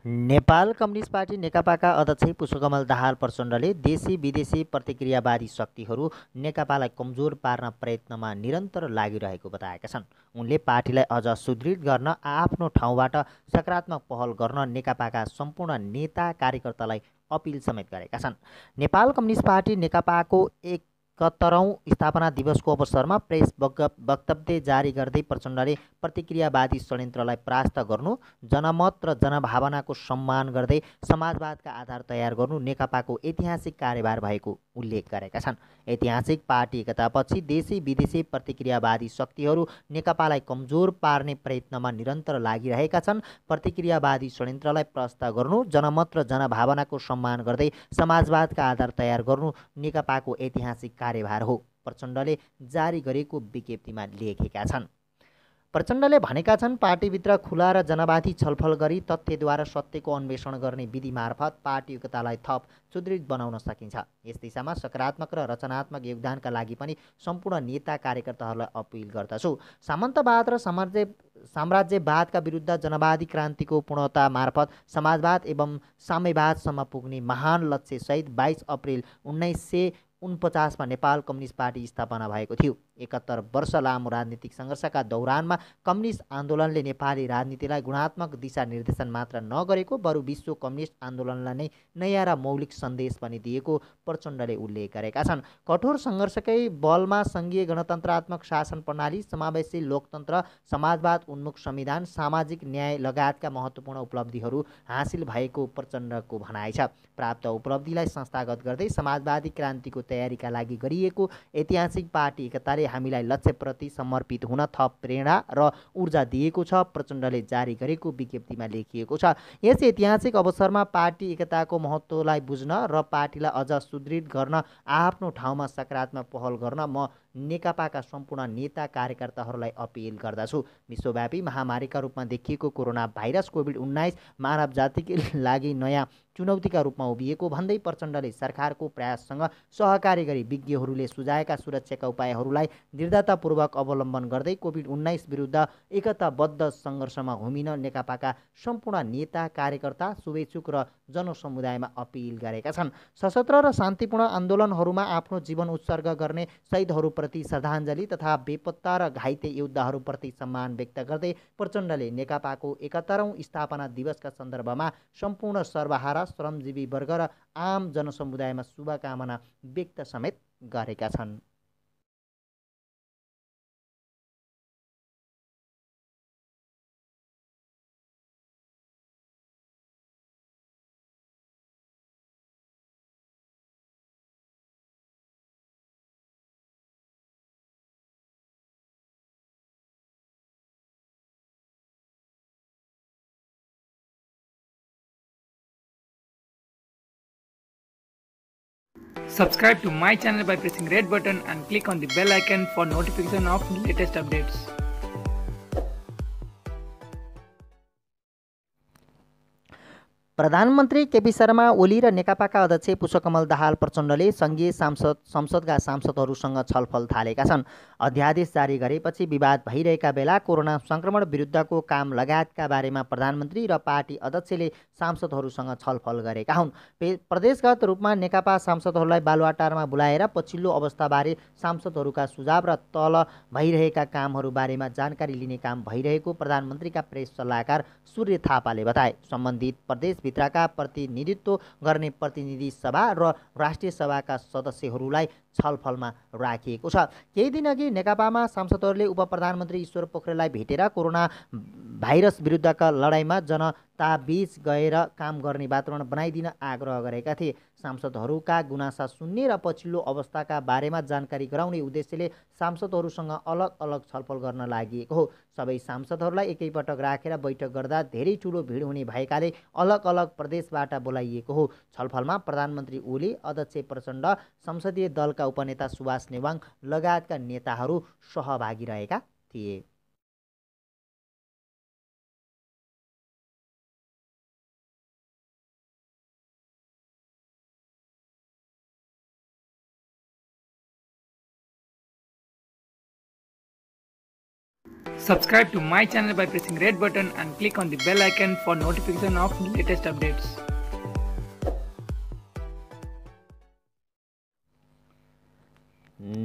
S3: Nepal communist party नेकपाका अध्यक्ष पुष्पकमल दाहाल प्रचण्डले देशी विदेशी प्रतिक्रियावादी शक्तिहरू नेकपालाई कमजोर पार्न प्रयत्नमा निरन्तर लागिरहेको बताएका छन्। उनले पार्टीलाई अझ सुदृढ गर्न आफ्नो ठाउँबाट सकारात्मक पहल गर्न नेकपाका सम्पूर्ण नेता कार्यकर्तालाई अपिल समेत गरेका छन्। नेपाल कम्युनिस्ट पार्टी नेकपाको 71औं स्थापना दिवसको अवसरमा प्रेस वक्तव्य जारी गर्दै प्रचण्डले प्रतिक्रियावादी षड्यन्त्रलाई परास्त गर्नु, जनमत र जनभावनाको सम्मान गर्दै समाजवादका आधार तयार गर्नु नेकपाको ऐतिहासिक कार्यभार भएको उल्लेख गरेका छन्। ऐतिहासिक पार्टी एकतापछि देशी विदेशी प्रतिक्रियावादी शक्तिहरू नेकपालाई कमजोर पार्ने प्रयत्नमा निरन्तर लागिरहेका छन्। प्रतिक्रियावादी षड्यन्त्रलाई परास्त गर्नु, जनमत र जनभावनाको सम्मान गर्दै समाजवादका आधार तयार गर्नु नेकपाको ऐतिहासिक कार्यभार हो, प्रचण्डले जारी गरेको विज्ञप्तिमा लेखेका छन्। प्रचण्डले भनेका छन्, पार्टीभित्र खुला र जनवादी छलफल गरी तथ्यद्वारा सत्यको अन्वेषण गर्ने विधि मार्फत पार्टी एकतालाई थप सुदृढ बनाउन सकिन्छ। यस दिशामा सकारात्मक र रचनात्मक योगदानका लागि पनि सम्पूर्ण नेता कार्यकर्ताहरूलाई अपिल गर्दछु। सामन्तवाद र साम्राज्यवादका विरुद्ध जनवादी क्रान्तिको पूर्णता मार्फत समाजवाद एवं साम्यवादसम्म पुग्ने महान लक्ष्यसहित 22 अप्रिल 1949मा नेपाल कम्युनिस्ट पार्टी स्थापना भएको थियो। 71 वर्ष लामो राजनीतिक सङ्घर्षका दौरानमा कम्युनिस्ट आन्दोलनले नेपाली राजनीतिलाई गुणात्मक दिशा निर्देशन मात्र नगरेको, बरु विश्व कम्युनिस्ट आन्दोलनलाई नै नयाँ र मौलिक सन्देश पनि दिएको प्रचण्डले उल्लेख गरेका छन्। कठोर सङ्घर्षकै बलमा सङ्घीय गणतन्त्रात्मक शासन प्रणाली, समावेशी लोकतन्त्र, समाजवाद उन्मुख संविधान, सामाजिक न्याय लगायतका महत्त्वपूर्ण उपलब्धिहरू हासिल भएको प्रचण्डको भनाइ छ। प्राप्त उपलब्धिलाई संस्थागत गर्दै समाजवादी क्रान्तिको तयारीका लागि गरिएको ऐतिहासिक पार्टी एकताले हामीलाई लक्ष्यप्रति समर्पित हुन थप प्रेरणा र ऊर्जा दिएको छ, प्रचण्डले जारी गरेको विज्ञप्तिमा लेखिएको छ। यस ऐतिहासिक अवसरमा पार्टी एकताको महत्त्वलाई बुझ्न र पार्टीलाई अझ सुदृढ गर्न आफ्नो ठाउँमा सकारात्मक पहल गर्न म नेकपाका सम्पूर्ण नेता कार्यकर्ताहरूलाई अपिल गर्दछु। विश्वव्यापी महामारीका रूपमा देखिएको कोरोना भाइरस कोभिड-19 मानव जातिकै लागि नयाँ चुनौतीका रूपमा उभिएको भन्दै प्रचण्डले सरकारको प्रयाससँग सहकारी गरी विज्ञहरूले सुझाएका सुरक्षाका उपायहरूलाई दृढतापूर्वक अवलम्बन गर्दै कोभिड-19 विरुद्ध एकताबद्ध सङ्घर्षमा होमिन नेकपाका सम्पूर्ण नेता कार्यकर्ता, शुभेच्छुक र जनसमुदायमा अपिल गरेका छन्। सशस्त्र र शान्तिपूर्ण आन्दोलनहरूमा आफ्नो जीवन उत्सर्ग गर्ने शहीदहरूप्रति श्रद्धाञ्जली तथा बेपत्ता र घाइते योद्धाहरूप्रति सम्मान व्यक्त गर्दै प्रचण्डले नेकपाको 71औं स्थापना दिवसका सन्दर्भमा सम्पूर्ण सर्वहारा श्रमजीवी वर्ग र आम जनसमुदायमा शुभकामना व्यक्त समेत गरेका छन्।
S2: Subscribe to my channel by pressing red button and click on the bell icon for notification of latest updates.
S3: प्रधानमन्त्री केपी शर्मा ओली र नेकपाका अध्यक्ष पुष्पकमल दाहाल प्रचण्डले सङ्घीय संसदका सांसदहरूसँग छलफल थालेका छन्। अध्यादेश जारी गरेपछि विवाद भइरहेका बेला कोरोना सङ्क्रमण विरुद्धको काम लगायतका बारेमा प्रधानमन्त्री र पार्टी अध्यक्षले सांसदहरूसँग छलफल गरेका हुन्। प्रदेशगत रूपमा नेकपा सांसदहरूलाई बालुवाटारमा बोलाएर पछिल्लो अवस्थाबारे सांसदहरूका सुझाव र तल भइरहेका कामहरू बारेमा जानकारी लिने काम भइरहेको प्रधानमन्त्रीका प्रेस सल्लाहकार सूर्य थापाले बताए। सम्बन्धित प्रदेश भित्रका प्रतिनिधित्व गर्ने प्रतिनिधि सभा र राष्ट्रिय सभाका सदस्यहरूलाई छलफलमा राखिएको छ। केही दिनअघि नेकपामा सांसदहरूले उप प्रधानमन्त्री ईश्वर पोखरेललाई भेटेर कोरोना भाइरस विरुद्धका लडाइँमा जनताबीच गएर काम गर्ने वातावरण बनाइदिन आग्रह गरेका थिए। सांसदहरूका गुनासा सुन्ने र पछिल्लो अवस्थाका बारेमा जानकारी गराउने उद्देश्यले सांसदहरूसँग अलग अलग छलफल गर्न लागि हो। सबै सांसदहरूलाई एकैपटक राखेर बैठक गर्दा धेरै ठुलो भिड हुने भएकाले अलग अलग प्रदेशबाट बोलाइएको हो। छलफलमा प्रधानमन्त्री ओली, अध्यक्ष प्रचण्ड, संसदीय दलका उपनेता सुभाष नेवाङ लगायतका नेताहरू सहभागी रहेका थिए।
S2: Subscribe to my channel by pressing red button and click on the bell icon for notification of latest updates.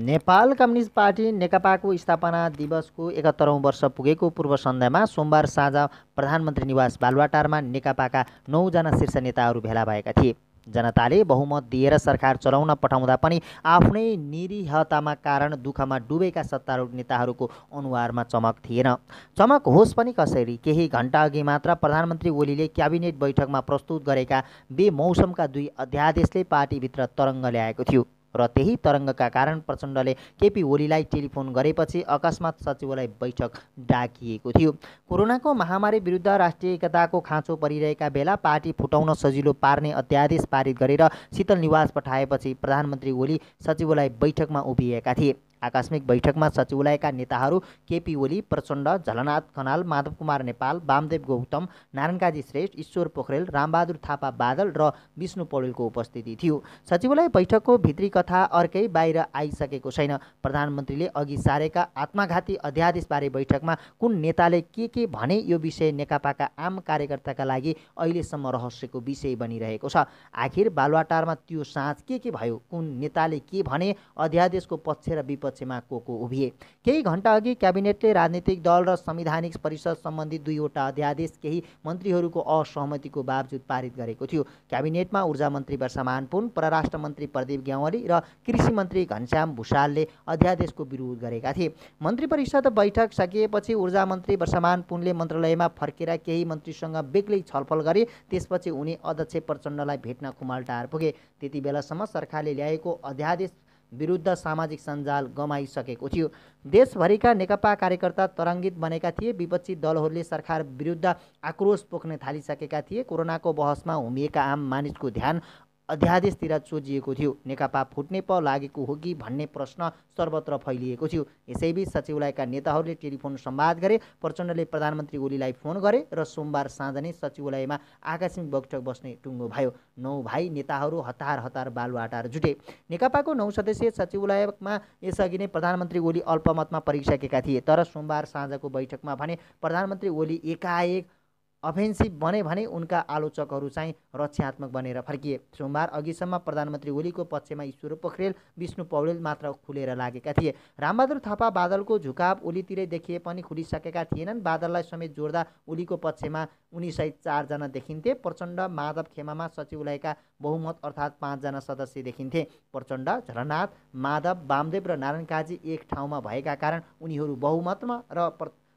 S3: Nepal communist party नेकपाको स्थापना दिवसको 71औं वर्ष पुगेको पूर्व सन्ध्यामा सोमबार साँझ प्रधानमन्त्री निवास बालुवाटारमा नेकपाका 9 जना शीर्ष नेताहरू भेला भएका थिए। जनताले बहुमत दिएर सरकार चलाउन पठाउँदा पनि आफ्नै निरीहतामा कारण दुःखमा डुबेका सत्तारूढ नेताहरूको अनुहारमा चमक थिएन। चमक होस् पनि कसरी, केही घण्टा अघि मात्र प्रधानमन्त्री ओलीले क्याबिनेट बैठकमा प्रस्तुत गरेका बेमौसमका 2 अध्यादेशले पार्टीभित्र तरङ्ग ल्याएको थियो र त्यही तरङ्गका कारण प्रचण्डले केपी ओलीलाई टेलिफोन गरेपछि अकस्मात सचिवालय बैठक डाकिएको थियो। कोरोनाको महामारी विरुद्ध राष्ट्रिय एकताको खाँचो परिरहेका बेला पार्टी फुटाउन सजिलो पार्ने अध्यादेश पारित गरेर शीतल निवास पठाएपछि प्रधानमन्त्री ओली सचिवालय बैठकमा उभिएका थिए। आकस्मिक बैठकमा सचिवालयका नेताहरू केपी ओली, प्रचण्ड, झलनाथ खनाल, माधव कुमार नेपाल, वामदेव गौतम, नारायण काजी श्रेष्ठ, ईश्वर पोखरेल, रामबहादुर थापा बादल र विष्णु पौडेलको उपस्थिति थियो। सचिवालय बैठकको भित्री कथा अर्कै बाहिर आइसकेको छैन। प्रधानमन्त्रीले अघि सारेका आत्मघाती अध्यादेशबारे बैठकमा कुन नेताले के भने यो विषय नेकपाका आम कार्यकर्ताका लागि अहिलेसम्म रहस्यको विषय बनिरहेको छ। आखिर बालुवाटारमा त्यो साँझ के भयो, कुन नेताले के भने, अध्यादेशको पक्ष र विपक्षमा को उभिए। केही घण्टा अघि क्याबिनेटले राजनीतिक दल र संवैधानिक परिषद सम्बन्धी 2वटा अध्यादेश केही मन्त्रीहरूको असहमतिको बावजुद पारित गरेको थियो। क्याबिनेटमा ऊर्जा मन्त्री वर्षमान पुन, परराष्ट्र मन्त्री प्रदीप ग्यावाली र कृषि मन्त्री घनश्याम भुषालले अध्यादेशको विरोध गरेका थिए। मन्त्री परिषद बैठक सकिएपछि ऊर्जा मन्त्री वर्षमान पुनले मन्त्रालयमा फर्केर केही मन्त्रीसँग बेग्लै छलफल गरे। त्यसपछि उनी अध्यक्ष प्रचण्डलाई भेट्न कुमालटार पुगे। त्यति बेलासम्म सरकारले ल्याएको अध्यादेश विरुद्ध सामाजिक सञ्जाल गमाइसकेको थियो। देशभरिका नेकपा कार्यकर्ता तरङ्गित बनेका थिए। विपक्षी दलहरूले सरकार विरुद्ध आक्रोश पोख्न थालिसकेका थिए। कोरोनाको बहसमा हुमिएका आम मानिसको ध्यान अध्यादेशतिर चोजिएको थियो। नेकपा फुट्ने पो लागेको हो कि भन्ने प्रश्न सर्वत्र फैलिएको थियो। यसैबीच सचिवालयका नेताहरूले टेलिफोन संवाद गरे। प्रचण्डले प्रधानमन्त्री ओलीलाई फोन गरे र सोमबार साँझ नै सचिवालयमा आकस्मिक बैठक बस्ने टुङ्गो भयो। 9 भाइ नेताहरू हतार बालुवाटार जुटे। नेकपाको 9 सदस्यीय सचिवालयमा यसअघि नै प्रधानमन्त्री ओली अल्पमतमा परिसकेका थिए। तर सोमबार साँझको बैठकमा भने प्रधानमन्त्री ओली एकाएक अफेन्सिभ बने भने उनका आलोचकहरू चाहिँ रक्षात्मक बनेर फर्किए। सोमबार अघिसम्म प्रधानमन्त्री ओलीको पक्षमा ईश्वर पोखरेल, विष्णु पौडेल मात्र खुलेर लागेका थिए। रामबहादुर थापा बादलको झुकाव ओलीतिरै देखिए पनि खुलिसकेका थिएनन्। बादललाई समेत जोड्दा ओलीको पक्षमा उनीसहित 4 जना देखिन्थे। प्रचण्ड, माधव खेमामा सचिवालयका बहुमत अर्थात् 5 जना सदस्य देखिन्थे। प्रचण्ड, झलनाथ, माधव, वामदेव र नारायण काजी एक ठाउँमा भएका कारण उनीहरू बहुमतमा र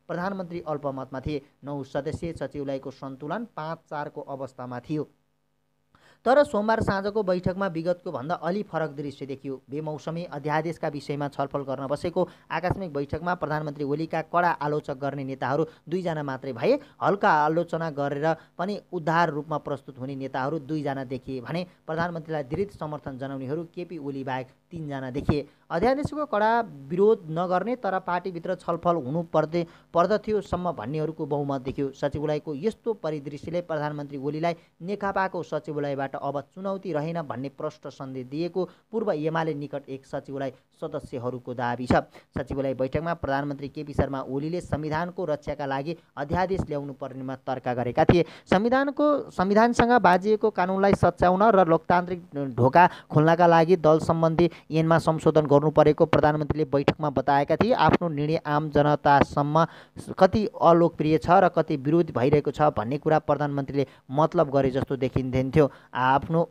S3: प्रधानमन्त्री अल्पमतमा थिए। 9 सदस्यीय सचिवालयको सन्तुलन 5-4 को अवस्थामा थियो। तर सोमबार साँझको बैठकमा विगतको भन्दा अलि फरक दृश्य देखियो। बेमौसमी अध्यादेशका विषयमा छलफल गर्न बसेको आकस्मिक बैठकमा प्रधानमन्त्री ओलीका कडा आलोचक गर्ने नेताहरू 2 जना मात्रै भए। हल्का आलोचना गरेर पनि उदार रूपमा प्रस्तुत हुने नेताहरू 2 जना देखिए भने प्रधानमन्त्रीलाई दृढ समर्थन जनाउनेहरू केपी ओली बाहेक 3 जना देखिए। अध्यादेशको कडा विरोध नगर्ने तर पार्टीभित्र छलफल हुनु पर्दथ्यो सम्म भन्नेहरूको बहुमत देखियो। सचिवालयको यस्तो परिदृश्यले प्रधानमन्त्री ओलीलाई नेकपाको सचिवालयबाट अब चुनौती रहेन भन्ने प्रष्ट सन्देश दिएको पूर्व एमाले निकट एक सचिवालय सदस्यहरूको दाबी छ। सचिवालय बैठकमा प्रधानमन्त्री केपी शर्मा ओलीले संविधानको रक्षाका लागि अध्यादेश ल्याउनु पर्नेमा तर्क गरेका थिए। संविधानसँग बाजिएको कानुनलाई सच्याउन र लोकतान्त्रिक ढोका खोल्नका लागि दल सम्बन्धी ऐनमा संशोधन गर्नु परेको प्रधानमन्त्रीले बैठकमा बताएका थिए। आफ्नो निर्णय आम जनतासम्म कति अलोकप्रिय छ र कति विरोध भइरहेको छ भन्ने कुरा प्रधानमन्त्रीले मतलब गरे जस्तो देखिन्थ्यो। आफ्नो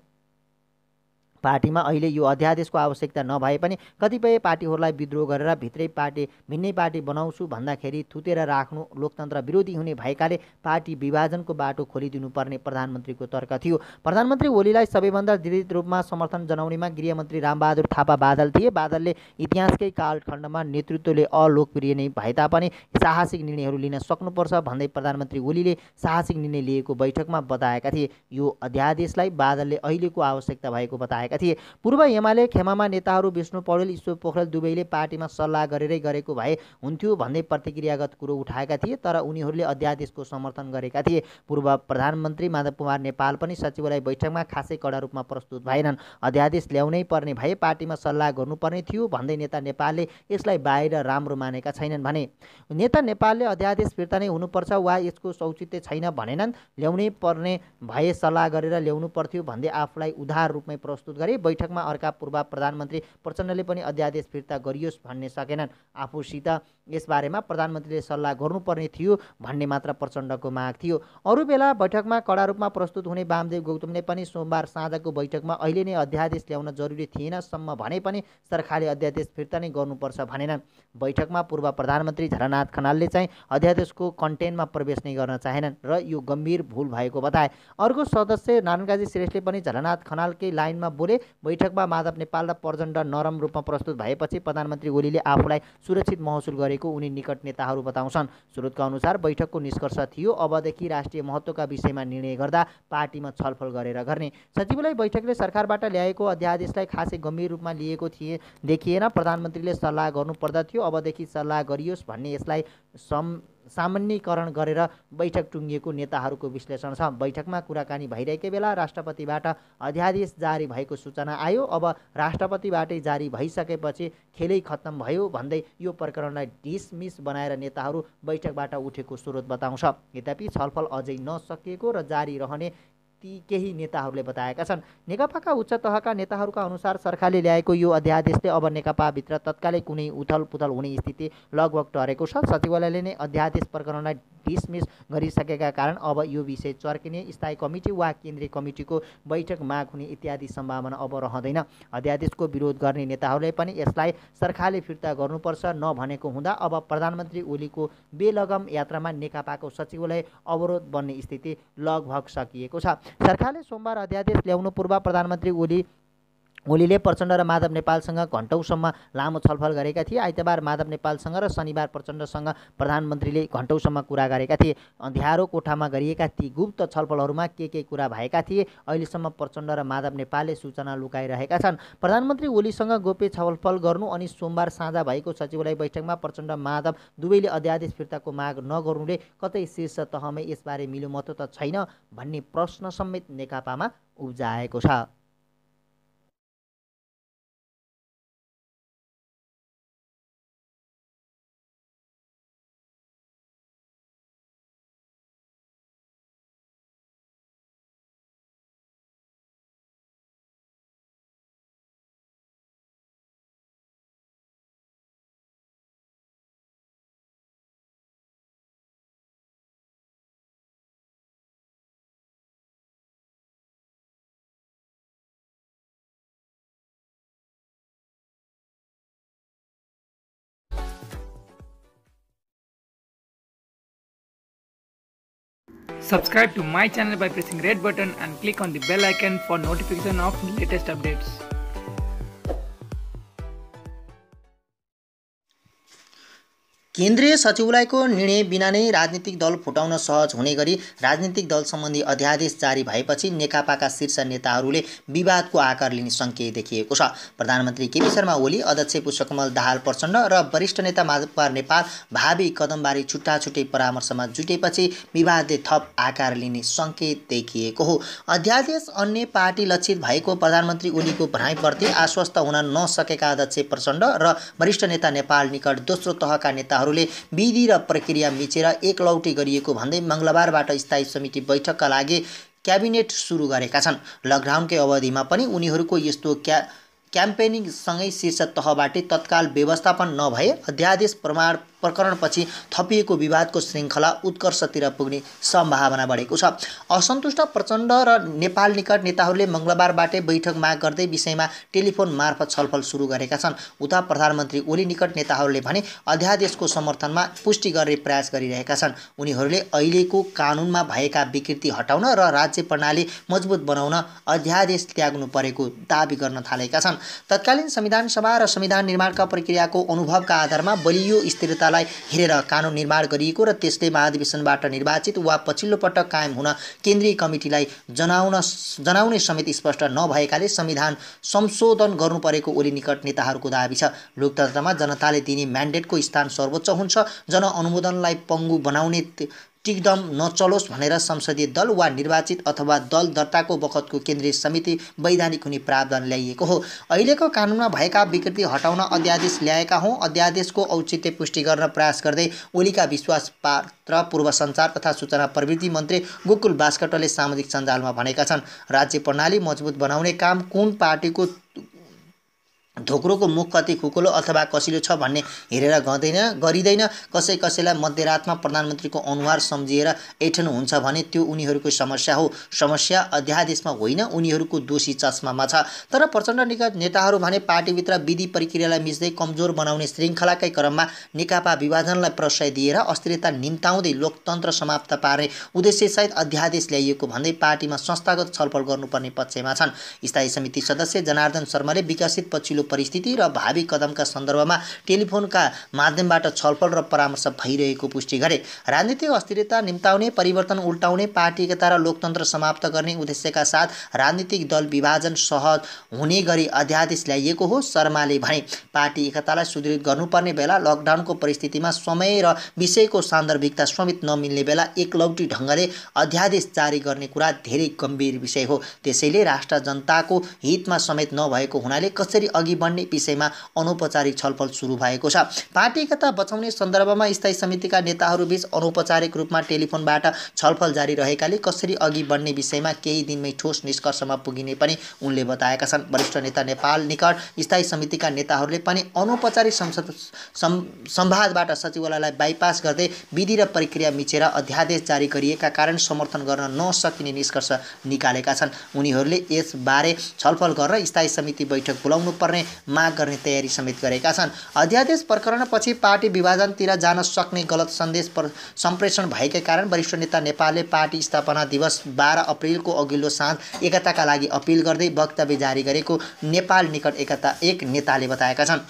S3: पार्टीमा अहिले यो अध्यादेशको आवश्यकता नभए पनि कतिपय पार्टीहरूलाई विद्रोह गरेर भिन्नै पार्टी बनाउँछु भन्दाखेरि थुतेर राख्नु लोकतन्त्र विरोधी हुने भएकाले पार्टी विभाजनको बाटो खोलिदिनुपर्ने प्रधानमन्त्रीको तर्क थियो। प्रधानमन्त्री ओलीलाई सबैभन्दा दृढ रूपमा समर्थन जनाउनेमा गृहमन्त्री रामबहादुर थापा बादल थिए। बादलले इतिहासकै कालखण्डमा नेतृत्वले अलोकप्रिय नै भए तापनि साहसिक निर्णयहरू लिन सक्नुपर्छ भन्दै प्रधानमन्त्री ओलीले साहसिक निर्णय लिएको बैठकमा बताएका थिए। यो अध्यादेशलाई बादलले अहिलेको आवश्यकता भएको बताएका थिए। पूर्व एमाले खेमामा नेताहरू विष्णु पौडेल, ईश्वर पोखरेल दुवैले पार्टीमा सल्लाह गरेरै गरेको भए हुन्थ्यो भन्दै प्रतिक्रियागत कुरो उठाएका थिए। तर उनीहरूले अध्यादेशको समर्थन गरेका थिए। पूर्व प्रधानमन्त्री माधव कुमार नेपाल पनि सचिवालय बैठकमा खासै कडा रूपमा प्रस्तुत भएनन्। अध्यादेश ल्याउनै पर्ने भए पार्टीमा सल्लाह गर्नुपर्ने थियो भन्दै नेता नेपालले यसलाई बाहिर राम्रो मानेका छैनन् भने। नेता नेपालले अध्यादेश फिर्ता नै हुनुपर्छ वा यसको औचित्य छैन भनेनन्। ल्याउनै पर्ने भए सल्लाह गरेर ल्याउनु पर्थ्यो भन्दै आफूलाई उदार रूपमै प्रस्तुत गरे। बैठकमा अर्का पूर्व प्रधानमन्त्री प्रचण्डले पनि अध्यादेश फिर्ता गरियोस् भन्ने सकेनन्। आफूसित यसबारेमा प्रधानमन्त्रीले सल्लाह गर्नुपर्ने थियो भन्ने मात्र प्रचण्डको माग थियो। अरू बेला बैठकमा कडा रूपमा प्रस्तुत हुने वामदेव गौतमले पनि सोमबार साँझको बैठकमा अहिले नै अध्यादेश ल्याउन जरुरी थिएन सम्म भने पनि सरकारले अध्यादेश फिर्ता नै गर्नुपर्छ भनेनन्। बैठकमा पूर्व प्रधानमन्त्री झलनाथ खनालले चाहिँ अध्यादेशको कन्टेन्टमा प्रवेश नै गर्न चाहेनन् र यो गम्भीर भूल भएको बताए। अर्को सदस्य नारायणकाजी श्रेष्ठले पनि झलनाथ खनालकै लाइनमा बोले। बैठकमा माधव नेपाल र प्रचण्ड नरम रूपमा प्रस्तुत भएपछि प्रधानमन्त्री ओलीले आफूलाई सुरक्षित महसुस गरेको उनी निकट नेताहरू बताउँछन्। स्रोतका अनुसार बैठकको निष्कर्ष थियो अबदेखि राष्ट्रिय महत्त्वका विषयमा निर्णय गर्दा पार्टीमा छलफल गरेर गर्ने। सचिवालय बैठकले सरकारबाट ल्याएको अध्यादेशलाई खासै गम्भीर रूपमा लिएको देखिएन। प्रधानमन्त्रीले सल्लाह गर्नुपर्दथ्यो, अबदेखि सल्लाह गरियोस् भन्ने यसलाई सामान्यीकरण गरेर बैठक टुङ्गिएको नेताहरूको विश्लेषण छ। बैठकमा कुराकानी भइरहेकै बेला राष्ट्रपतिबाट अध्यादेश जारी भएको सूचना आयो। अब राष्ट्रपतिबाटै जारी भइसकेपछि खेलै खत्तम भयो भन्दै यो प्रकरणलाई डिसमिस बनाएर नेताहरू बैठकबाट उठेको स्रोत बताउँछ। यद्यपि छलफल अझै नसकिएको र जारी रहने ती केही नेताहरूले बताएका छन्। नेकपाका उच्च तहका नेताहरूका अनुसार सरकारले ल्याएको यो अध्यादेशले अब नेकपाभित्र तत्कालै कुनै उथलपुथल हुने स्थिति लगभग टरेको छ। सचिवालयले नै अध्यादेश प्रकरणलाई डिसमिस गरिसकेका कारण अब यो विषय चर्किने स्थायी कमिटी वा केन्द्रीय कमिटीको बैठक माग हुने इत्यादि सम्भावना अब रहँदैन। अध्यादेशको विरोध गर्ने नेताहरूले पनि यसलाई सरकारले फिर्ता गर्नुपर्छ नभनेको हुँदा अब प्रधानमन्त्री ओलीको बेलगम यात्रामा नेकपाको सचिवालय अवरोध बन्ने स्थिति लगभग सकिएको छ। सरकारले सोमबार अध्यादेश ल्याउनु पूर्व प्रधानमन्त्री ओलीले प्रचण्ड र माधव नेपालसँग घण्टौँसम्म लामो छलफल गरेका थिए। आइतबार माधव नेपालसँग र शनिबार प्रचण्डसँग प्रधानमन्त्रीले घण्टौँसम्म कुरा गरेका थिए। अँध्यारो कोठामा गरिएका ती गुप्त छलफलहरूमा के कुरा भएका थिए अहिलेसम्म प्रचण्ड र माधव नेपालले सूचना लुकाइरहेका छन्। प्रधानमन्त्री ओलीसँग गोप्य छलफल गर्नु अनि सोमबार साँझ भएको सचिवालय बैठकमा प्रचण्ड माधव दुवैले अध्यादेश फिर्ताको माग नगर्नुले कतै शीर्ष तहमै यसबारे मिलोमतो त छैन भन्ने प्रश्न समेत नेकपामा उब्जाएको छ।
S2: Subscribe to my channel by pressing red button and click on the bell icon for notification of latest updates.
S1: केन्द्रीय सचिवालयको निर्णय बिना नै राजनीतिक दल फुटाउन सहज हुने गरी राजनीतिक दल सम्बन्धी अध्यादेश जारी भएपछि नेकपाका शीर्ष नेताहरूले विवादको आकार लिने सङ्केत देखिएको छ। प्रधानमन्त्री केपी शर्मा ओली, अध्यक्ष पुष्पकमल दाहाल प्रचण्ड र वरिष्ठ नेता माधव कुमार नेपाल भावी कदमबारे छुट्टा छुट्टै परामर्शमा जुटेपछि विवादले थप आकार लिने सङ्केत देखिएको हो। अध्यादेश अन्य पार्टी लक्षित भएको प्रधानमन्त्री ओलीको भनाइप्रति आश्वस्त हुन नसकेका अध्यक्ष प्रचण्ड र वरिष्ठ नेता नेपाल निकट दोस्रो तहका नेता विधि र प्रक्रिया मिचेर एकलौटे गरिएको भन्दै मङ्गलबारबाट स्थायी समिति बैठकका लागि क्याबिनेट सुरु गरेका छन्। लकडाउनकै अवधिमा पनि उनीहरूको यस्तो क्याम्पेनिङसँगै शीर्ष तहबाटै तत्काल व्यवस्थापन नभए अध्यादेश प्रकरणपछि थपिएको विवादको श्रृङ्खला उत्कर्षतिर पुग्ने सम्भावना बढेको छ। असन्तुष्ट प्रचण्ड र नेपाल निकट नेताहरूले मङ्गलबारबाटै बैठक माग गर्दै विषयमा टेलिफोन मार्फत छलफल सुरु गरेका छन्। उता प्रधानमन्त्री ओली निकट नेताहरूले भने अध्यादेशको समर्थनमा पुष्टि गर्ने प्रयास गरिरहेका छन्। उनीहरूले अहिलेको कानुनमा भएका विकृति हटाउन र राज्य प्रणाली मजबुत बनाउन अध्यादेश त्याग्नु परेको दाबी गर्न थालेका छन्। तत्कालीन संविधान सभा र संविधान निर्माणका प्रक्रियाको अनुभवका आधारमा बलियो स्थिरतालाई हेरेर कानुन निर्माण गरिएको र त्यसले महाधिवेशनबाट निर्वाचित वा पछिल्लो पटक कायम हुन केन्द्रीय कमिटीलाई जनाउने समेत स्पष्ट नभएकाले संविधान संशोधन गर्नु परेको ओली निकट नेताहरूको दाबी छ। लोकतन्त्रमा जनताले दिने म्यान्डेटको स्थान सर्वोच्च हुन्छ। जनअनुमोदनलाई पङ्गु बनाउने टिकदम नचलोस् भनेर संसदीय दल वा निर्वाचित अथवा दल दर्ताको बखतको केन्द्रीय समिति वैधानिक हुने प्रावधान ल्याइएको हो। अहिलेको कानुनमा भएका विकृति हटाउन अध्यादेश ल्याएका हौँ। अध्यादेशको औचित्य पुष्टि गर्न प्रयास गर्दै ओलीका विश्वासपात्र पूर्व सञ्चार तथा सूचना प्रविधि मन्त्री गोकुल बास्कटले सामाजिक सञ्जालमा भनेका छन्, राज्य प्रणाली मजबुत बनाउने काम कुन पार्टीको ढोक्रोको मुख कति खुकुलो अथवा कसिलो छ भन्ने हेरेर गरिँदैन। कसैलाई मध्यरातमा प्रधानमन्त्रीको अनुहार सम्झिएर ऐठन हुन्छ भने त्यो उनीहरूको समस्या हो। समस्या अध्यादेशमा होइन, उनीहरूको दोषी चस्मामा छ। तर प्रचण्ड निकट नेताहरू भने पार्टीभित्र विधि प्रक्रियालाई मिच्दै कमजोर बनाउने श्रृङ्खलाकै क्रममा नेकपा विभाजनलाई प्रश्रय दिएर अस्थिरता निम्ताउँदै लोकतन्त्र समाप्त पार्ने उद्देश्यसहित अध्यादेश ल्याइएको भन्दै पार्टीमा संस्थागत छलफल गर्नुपर्ने पक्षमा छन्। स्थायी समिति सदस्य जनार्दन शर्माले विकसित पछिल्लो परिस्थिति र भावी कदमका सन्दर्भमा टेलिफोनका माध्यमबाट छलफल र परामर्श भइरहेको पुष्टि गरे। राजनीतिक अस्थिरता निम्ताउने, परिवर्तन उल्टाउने, पार्टी एकता र लोकतन्त्र समाप्त गर्ने उद्देश्यका साथ राजनीतिक दल विभाजन सहज हुने गरी अध्यादेश ल्याइएको हो। शर्माले भने पार्टी एकतालाई सुदृढ गर्नुपर्ने बेला लकडाउनको परिस्थितिमा समय र विषयको सान्दर्भिकता समेत नमिल्ने बेला एकलौटी ढङ्गले अध्यादेश जारी गर्ने कुरा धेरै गम्भीर विषय हो। त्यसैले राष्ट्र जनताको हितमा समेत नभएको हुनाले कसरी अघि बढ्ने विषयमा अनौपचारिक छलफल सुरु भएको छ। पार्टी एकता बचाउने सन्दर्भमा स्थायी समितिका नेताहरूबीच अनौपचारिक रूपमा टेलिफोनबाट छलफल जारी रहेकाले कसरी अघि बढ्ने विषयमा केही दिनमै ठोस निष्कर्षमा पुगिने पनि उनले बताएका छन्। वरिष्ठ नेता नेपाल निकट स्थायी समितिका नेताहरूले पनि अनौपचारिक संवादबाट सचिवालयलाई बाइपास गर्दै विधि र प्रक्रिया मिचेर अध्यादेश जारी गरिएका कारण समर्थन गर्न नसकिने निष्कर्ष निकालेका छन्। उनीहरूले यसबारे छलफल गरेर स्थायी समिति बैठक बोलाउनु पर्ने माग गर्ने तयारी समेत गरेका छन्। अध्यादेश प्रकरणपछि पार्टी विभाजनतिर जान सक्ने गलत सन्देश सम्प्रेषण भएकै कारण वरिष्ठ नेता नेपालले पार्टी स्थापना दिवस 12 अप्रिलको अघिल्लो साँझ एकताका लागि अपिल गर्दै वक्तव्य जारी गरेको नेपाल निकट एकता एक नेताले बताएका छन्।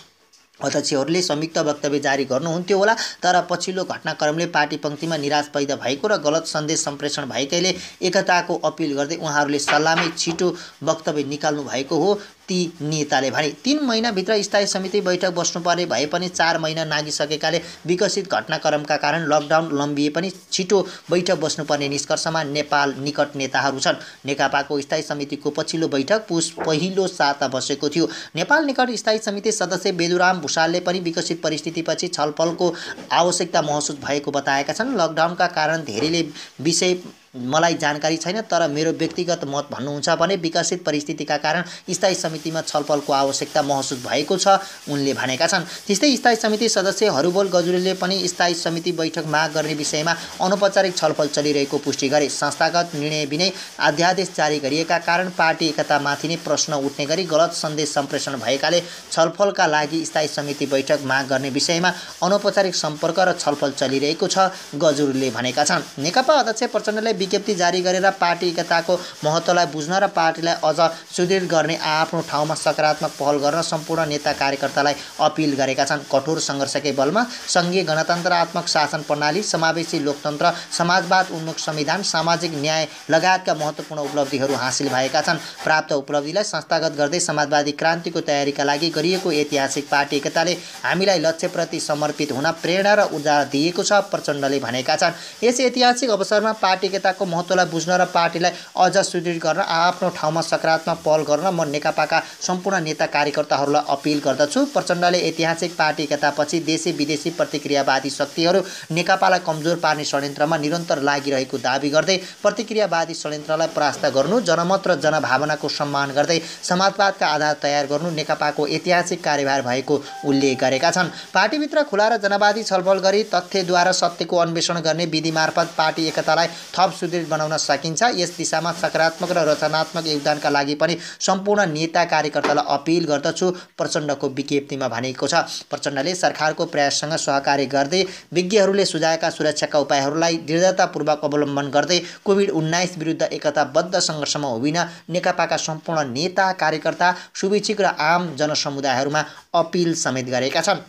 S1: अध्यक्षहरूले संयुक्त वक्तव्य जारी गर्नुहुन्थ्यो होला, तर पछिल्लो घटनाक्रमले पार्टी पङ्क्तिमा निराश पैदा भएको र गलत सन्देश सम्प्रेषण भएकैले एकताको अपिल गर्दै उहाँहरूले सल्लाहमै छिटो वक्तव्य निकाल्नु भएको हो। ती नेताले भने 3 महिनाभित्र स्थायी समिति बैठक बस्नुपर्ने भए पनि 4 महिना नागिसकेकाले विकसित घटनाक्रमका कारण लकडाउन लम्बिए पनि छिटो बैठक बस्नुपर्ने निष्कर्षमा नेपाल निकट नेताहरू छन्। नेकपाको स्थायी समितिको पछिल्लो बैठक पुस पहिलो साता बसेको थियो। नेपाल निकट स्थायी समिति सदस्य बेदुराम भुषालले पनि विकसित परिस्थितिपछि छलफलको आवश्यकता महसुस भएको बताएका छन्। लकडाउनका कारण धेरैले विषय मलाई जानकारी छैन, तर मेरो व्यक्तिगत मत भन्नुहुन्छ भने विकसित परिस्थितिका कारण स्थायी समितिमा छलफलको आवश्यकता महसुस भएको छ उनले भनेका छन्। त्यस्तै स्थायी समिति सदस्य हरुबोल गजुरेलले पनि स्थायी समिति बैठक माग गर्ने विषयमा अनौपचारिक छलफल चलिरहेको पुष्टि गरे। संस्थागत निर्णय बिनै अध्यादेश जारी गरिएका कारण पार्टी एकतामाथि नै प्रश्न उठ्ने गरी गलत सन्देश सम्प्रेषण भएकाले छलफलका लागि स्थायी समिति बैठक माग गर्ने विषयमा अनौपचारिक सम्पर्क र छलफल चलिरहेको छ गजुरेलले भनेका छन्। नेकपा अध्यक्ष प्रचण्डले विज्ञप्ति जारी गरेर पार्टी एकताको महत्त्वलाई बुझ्न र पार्टीलाई अझ सुदृढ गर्ने आफ्नो ठाउँमा सकारात्मक पहल गर्न सम्पूर्ण नेता कार्यकर्तालाई अपिल गरेका छन्। कठोर सङ्घर्षकै बलमा सङ्घीय गणतन्त्रात्मक शासन प्रणाली, समावेशी लोकतन्त्र, समाजवाद उन्मुख संविधान, सामाजिक न्याय लगायतका महत्त्वपूर्ण उपलब्धिहरू हासिल भएका छन्। प्राप्त उपलब्धिलाई संस्थागत गर्दै समाजवादी क्रान्तिको तयारीका लागि गरिएको ऐतिहासिक पार्टी एकताले हामीलाई लक्ष्यप्रति समर्पित हुन प्रेरणा र ऊर्जा दिएको छ प्रचण्डले भनेका छन्। यस ऐतिहासिक अवसरमा पार्टी एकताको महत्त्वलाई बुझ्न र पार्टीलाई अझ सुदृढ गर्न आफ्नो ठाउँमा सकारात्मक पहल गर्न म नेकपाका सम्पूर्ण नेता कार्यकर्ताहरूलाई अपिल गर्दछु। प्रचण्डले ऐतिहासिक पार्टी एकतापछि देशी विदेशी प्रतिक्रियावादी शक्तिहरू नेकपालाई कमजोर पार्ने षड्यन्त्रमा निरन्तर लागिरहेको दाबी गर्दै प्रतिक्रियावादी षड्यन्त्रलाई परास्त गर्नु, जनमत र जनभावनाको सम्मान गर्दै समाजवादका आधार तयार गर्नु नेकपाको ऐतिहासिक कार्यभार भएको उल्लेख गरेका छन्। पार्टीभित्र खुला र जनवादी छलफल गरी तथ्यद्वारा सत्यको अन्वेषण गर्ने विधि मार्फत पार्टी एकतालाई थप सुदृढ बनाउन सकिन्छ। यस दिशामा सकारात्मक र रचनात्मक योगदानका लागि पनि सम्पूर्ण नेता कार्यकर्तालाई अपिल गर्दछु प्रचण्डको विज्ञप्तिमा भनेको छ। प्रचण्डले सरकारको प्रयाससँग सहकार्य गर्दै विज्ञहरूले सुझाएका सुरक्षाका उपायहरूलाई दृढतापूर्वक अवलम्बन गर्दै कोभिड-19 विरुद्ध एकताबद्ध सङ्घर्षमा उभिन नेकपाका सम्पूर्ण नेता कार्यकर्ता, शुभेच्छुक र आम जनसमुदायहरूमा अपिल समेत गरेका छन्।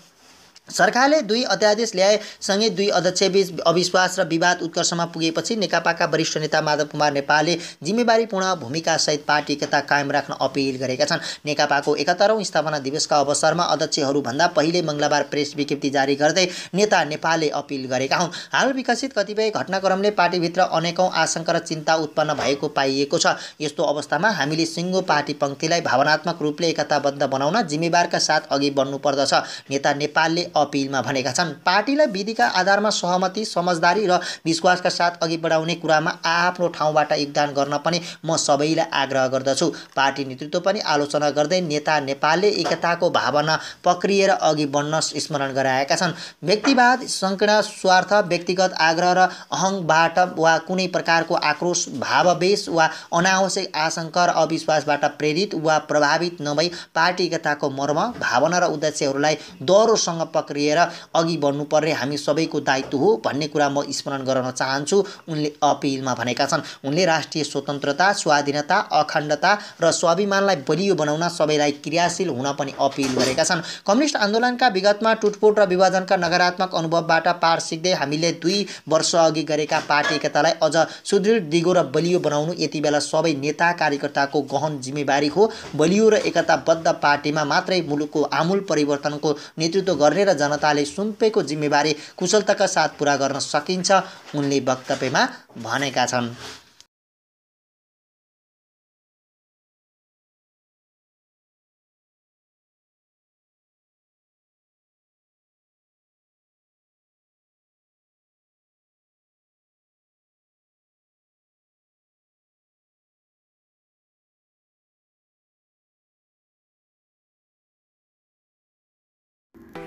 S1: सरकारले 2 अध्यादेश ल्याएसँगै 2 अध्यक्षबीच अविश्वास र विवाद उत्कर्षमा पुगेपछि नेकपाका वरिष्ठ नेता माधव कुमार नेपालले जिम्मेवारीपूर्ण भूमिकासहित पार्टी एकता कायम राख्न अपिल गरेका छन्। नेकपाको 71औं स्थापना दिवसका अवसरमा अध्यक्षहरूभन्दा पहिले मङ्गलबार प्रेस विज्ञप्ति जारी गर्दै नेता नेपालले अपिल गरेका हुन्। हाल विकसित कतिपय घटनाक्रमले पार्टीभित्र अनेकौं आशंका र चिन्ता उत्पन्न भएको पाइएको छ। यस्तो अवस्थामा हामीले सिङ्गो पार्टी पङ्क्तिलाई भावनात्मक रूपले एकताबद्ध बनाउन जिम्मेवारका साथ अघि बढ्नुपर्दछ, नेता नेपालले अपिलमा भनेका छन्। पार्टीलाई विधिका आधारमा सहमति, समझदारी र विश्वासका साथ अघि बढाउने कुरामा आफ्नो ठाउँबाट योगदान गर्न पनि म सबैलाई आग्रह गर्दछु। पार्टी नेतृत्व पनि आलोचना गर्दै नेता नेपालले एकताको भावना पक्रिएर अघि बढ्न स्मरण गराएका छन्। व्यक्तिवाद, संकीर्ण स्वार्थ, व्यक्तिगत आग्रह र अहङबाट वा कुनै प्रकारको आक्रोश, भावावेश वा अनावश्यक आशंका र अविश्वासबाट प्रेरित वा प्रभावित नभई पार्टी एकताको मर्म, भावना र उद्देश्यहरूलाई दह्रोसँग पक्रिएर अघि बढ्नुपर्ने हामी सबैको दायित्व हो भन्ने कुरा म स्मरण गराउन चाहन्छु, उनले अपिलमा भनेका छन्। उनले राष्ट्रिय स्वतन्त्रता, स्वाधीनता, अखण्डता र स्वाभिमानलाई बलियो बनाउन सबैलाई क्रियाशील हुन पनि अपिल गरेका छन्। कम्युनिस्ट आन्दोलनका विगतमा टुटफुट र विभाजनका नकारात्मक अनुभवबाट पाठ सिक्दै हामीले 2 वर्ष अघि गरेका पार्टी एकतालाई अझ सुदृढ, दिगो र बलियो बनाउनु यति बेला सबै नेता कार्यकर्ताको गहन जिम्मेवारी हो। बलियो र एकताबद्ध पार्टीमा मात्रै मुलुकको आमूल परिवर्तनको नेतृत्व गर्ने र जनताले सुम्पेको जिम्मेवारी कुशलताका साथ पूरा गर्न सकिन्छ, उनले वक्तव्यमा भनेका छन्।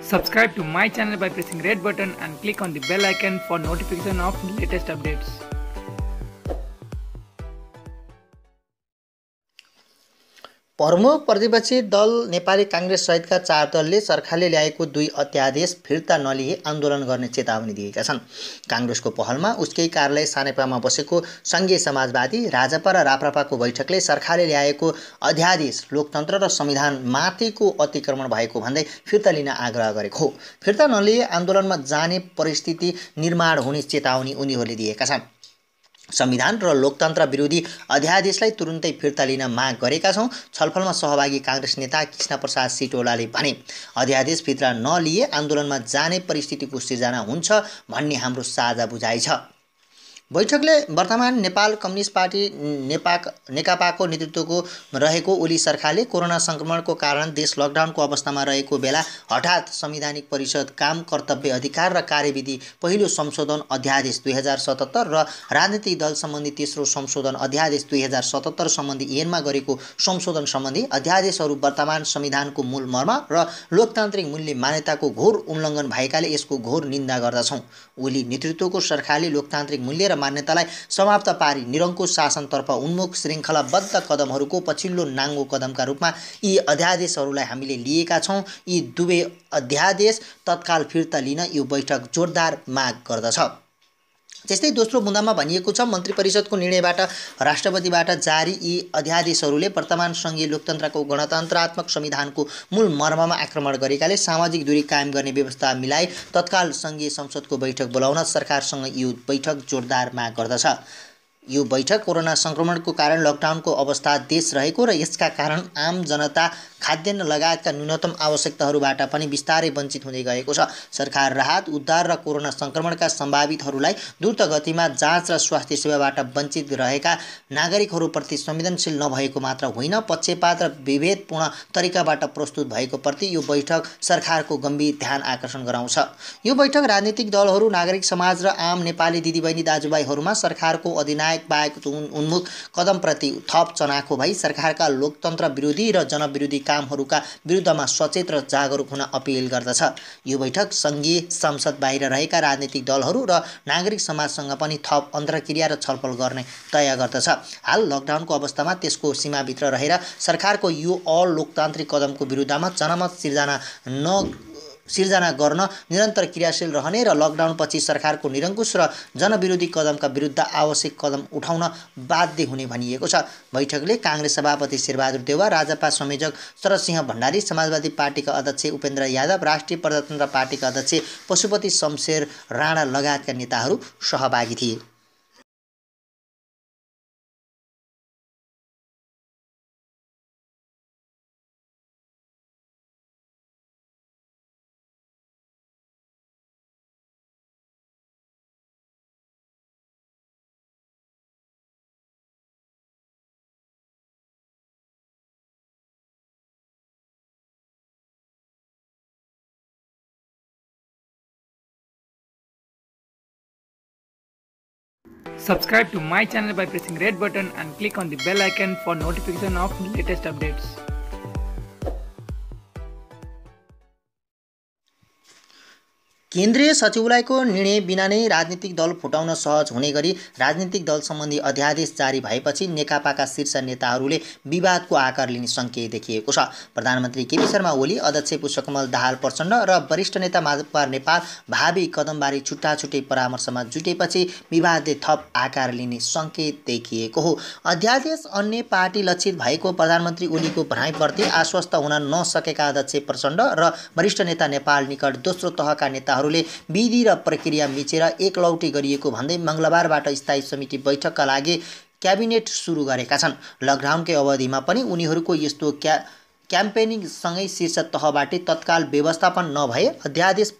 S2: Subscribe to my channel by pressing red button and click on the bell icon for notification of latest updates.
S1: प्रमुख प्रतिपक्षी दल नेपाली कांग्रेस सहितका 4 दलले सरकारले ल्याएको 2 अध्यादेश फिर्ता नलिए आन्दोलन गर्ने चेतावनी दिएका छन्। कांग्रेसको पहलमा उसकै कार्यालय सानेपामा बसेको संघीय समाजवादी, राजपा र राप्रपाको बैठकले सरकारले ल्याएको अध्यादेश लोकतन्त्र र संविधान माथिको अतिक्रमण भएको भन्दै फिर्ता लिन आग्रह गरेको हो। फिर्ता नलिए आन्दोलनमा जाने परिस्थिति निर्माण हुने चेतावनी उनीहरूले दिएका छन्। संविधान र लोकतन्त्र विरोधी अध्यादेशलाई तुरुन्तै फिर्ता लिन माग गरेका छौं, छलफलमा सहभागी कांग्रेस नेता कृष्णप्रसाद सिटौलाले भने। अध्यादेश फिर्ता नलिए आन्दोलनमा जाने परिस्थितिको सिर्जना हुन्छ भन्ने हाम्रो साझा बुझाइ छ। बैठकले वर्तमान नेपाल कम्युनिस्ट पार्टी नेकपाको नेतृत्वको रहेको ओली सरकारले कोरोना संक्रमणको कारण देश लकडाउनको अवस्थामा रहेको बेला हठात संवैधानिक परिषद, काम, कर्तव्य, अधिकार र कार्यविधि पहिलो संशोधन अध्यादेश 2077 र राजनीतिक दल सम्बन्धी तेस्रो संशोधन अध्यादेश 2077 सम्बन्धी ऐनमा गरेको संशोधन सम्बन्धी अध्यादेशहरू वर्तमान संविधानको मूल मर्म र लोकतान्त्रिक मूल्य मान्यताको घोर उल्लङ्घन भएकाले यसको घोर निन्दा गर्दछौं। ओली नेतृत्वको सरकारले लोकतान्त्रिक मूल्य र मान्यतालाई समाप्त पारी निरङ्कुश शासनतर्फ उन्मुख श्रृङ्खलाबद्ध कदमहरूको पछिल्लो नाङ्गो कदमका रूपमा यी अध्यादेशहरूलाई हामीले लिएका छौं। यी दुवै अध्यादेश तत्काल फिर्ता लिन यो बैठक जोरदार माग गर्दछ। त्यस्तै दोस्रो बुँदामा भनिएको छ, मन्त्री परिषदको निर्णयबाट राष्ट्रपतिबाट जारी यी अध्यादेशहरूले वर्तमान संघीय लोकतन्त्रको गणतन्त्रात्मक संविधानको मूल मर्ममा आक्रमण गरेकाले सामाजिक दूरी कायम गर्ने व्यवस्था मिलाई तत्काल संघीय संसदको बैठक बोलाउन सरकारसँग यो बैठक जोरदार माग गर्दछ। यो बैठक कोरोना संक्रमणको कारण लकडाउनको अवस्था देश रहेको र यसका कारण आम जनता खाद्यान्न लगायतका न्यूनतम आवश्यकताहरूबाट पनि बिस्तारै वञ्चित हुँदै गएको छ। सरकार राहत, उद्धार र कोरोना संक्रमणका सम्भावितहरूलाई द्रुत गतिमा जाँच र स्वास्थ्य सेवाबाट वञ्चित रहेका नागरिकहरूप्रति संवेदनशील नभएको मात्र होइन, पक्षपात र विभेदपूर्ण तरिकाबाट प्रस्तुत भएको प्रति यो बैठक सरकारको गम्भीर ध्यान आकर्षण गराउँछ। यो बैठक राजनीतिक दलहरू, नागरिक समाज र आम नेपाली दिदीबहिनी दाजुभाइहरूमा सरकारको अधिनायक बाहेक उन्मुख कदमप्रति थप चनाखो भई सरकारका लोकतन्त्र विरोधी र जनविरोधी कामहरूका विरुद्धमा सचेत र जागरुक हुन अपिल गर्दछ। यो बैठक संघीय संसद बाहिर रहेका राजनीतिक दलहरू र नागरिक समाजसँग पनि थप अन्तर्क्रिया र छलफल गर्ने तय गर्दछ। हाल लकडाउनको अवस्थामा त्यसको सीमाभित्र रहेर सरकारको यो अलोकतान्त्रिक कदमको विरुद्धमा जनमत सिर्जना सिर्जना गर्न निरन्तर क्रियाशील रहने र लकडाउनपछि सरकारको निरङ्कुश र जनविरोधी कदमका विरुद्ध आवश्यक कदम उठाउन बाध्य हुने भनिएको छ। बैठकले काङ्ग्रेस सभापति शेरबहादुर देउवा, राजपा संयोजक शरदसिंह भण्डारी, समाजवादी पार्टीका अध्यक्ष उपेन्द्र यादव, राष्ट्रिय प्रजातन्त्र पार्टीका अध्यक्ष पशुपति शमशेर राणा लगायतका नेताहरू सहभागी थिए।
S2: Subscribe to my channel by pressing red button and click on the bell icon for notification of latest updates.
S1: केन्द्रीय सचिवालयको निर्णय बिना नै राजनीतिक दल फुटाउन सहज हुने गरी राजनीतिक दल सम्बन्धी अध्यादेश जारी भएपछि नेकपाका शीर्ष नेताहरूले विवादको आकार लिने सङ्केत देखिएको छ। प्रधानमन्त्री केपी शर्मा ओली, अध्यक्ष पुष्पकमल दाहाल प्रचण्ड र वरिष्ठ नेता माधव कुमार नेपाल भावी कदमबारे छुट्टा छुट्टै परामर्शमा जुटेपछि विवादले थप आकार लिने सङ्केत देखिएको हो। अध्यादेश अन्य पार्टी लक्षित भएको प्रधानमन्त्री ओलीको भनाइप्रति आश्वस्त हुन नसकेका अध्यक्ष प्रचण्ड र वरिष्ठ नेता नेपाल निकट दोस्रो तहका नेता विधि र प्रक्रिया मिचेर एकलौटी गरिएको भन्दै मंगलबारबाट स्थायी समिति बैठकका लागि क्याबिनेट सुरु गरेका छन्। लकडाउनकै अवधिमा पनि उनीहरूको यस्तो क्याम्पेनिङसँगै शीर्ष तहबाट तत्काल व्यवस्थापन नभए अध्यादेश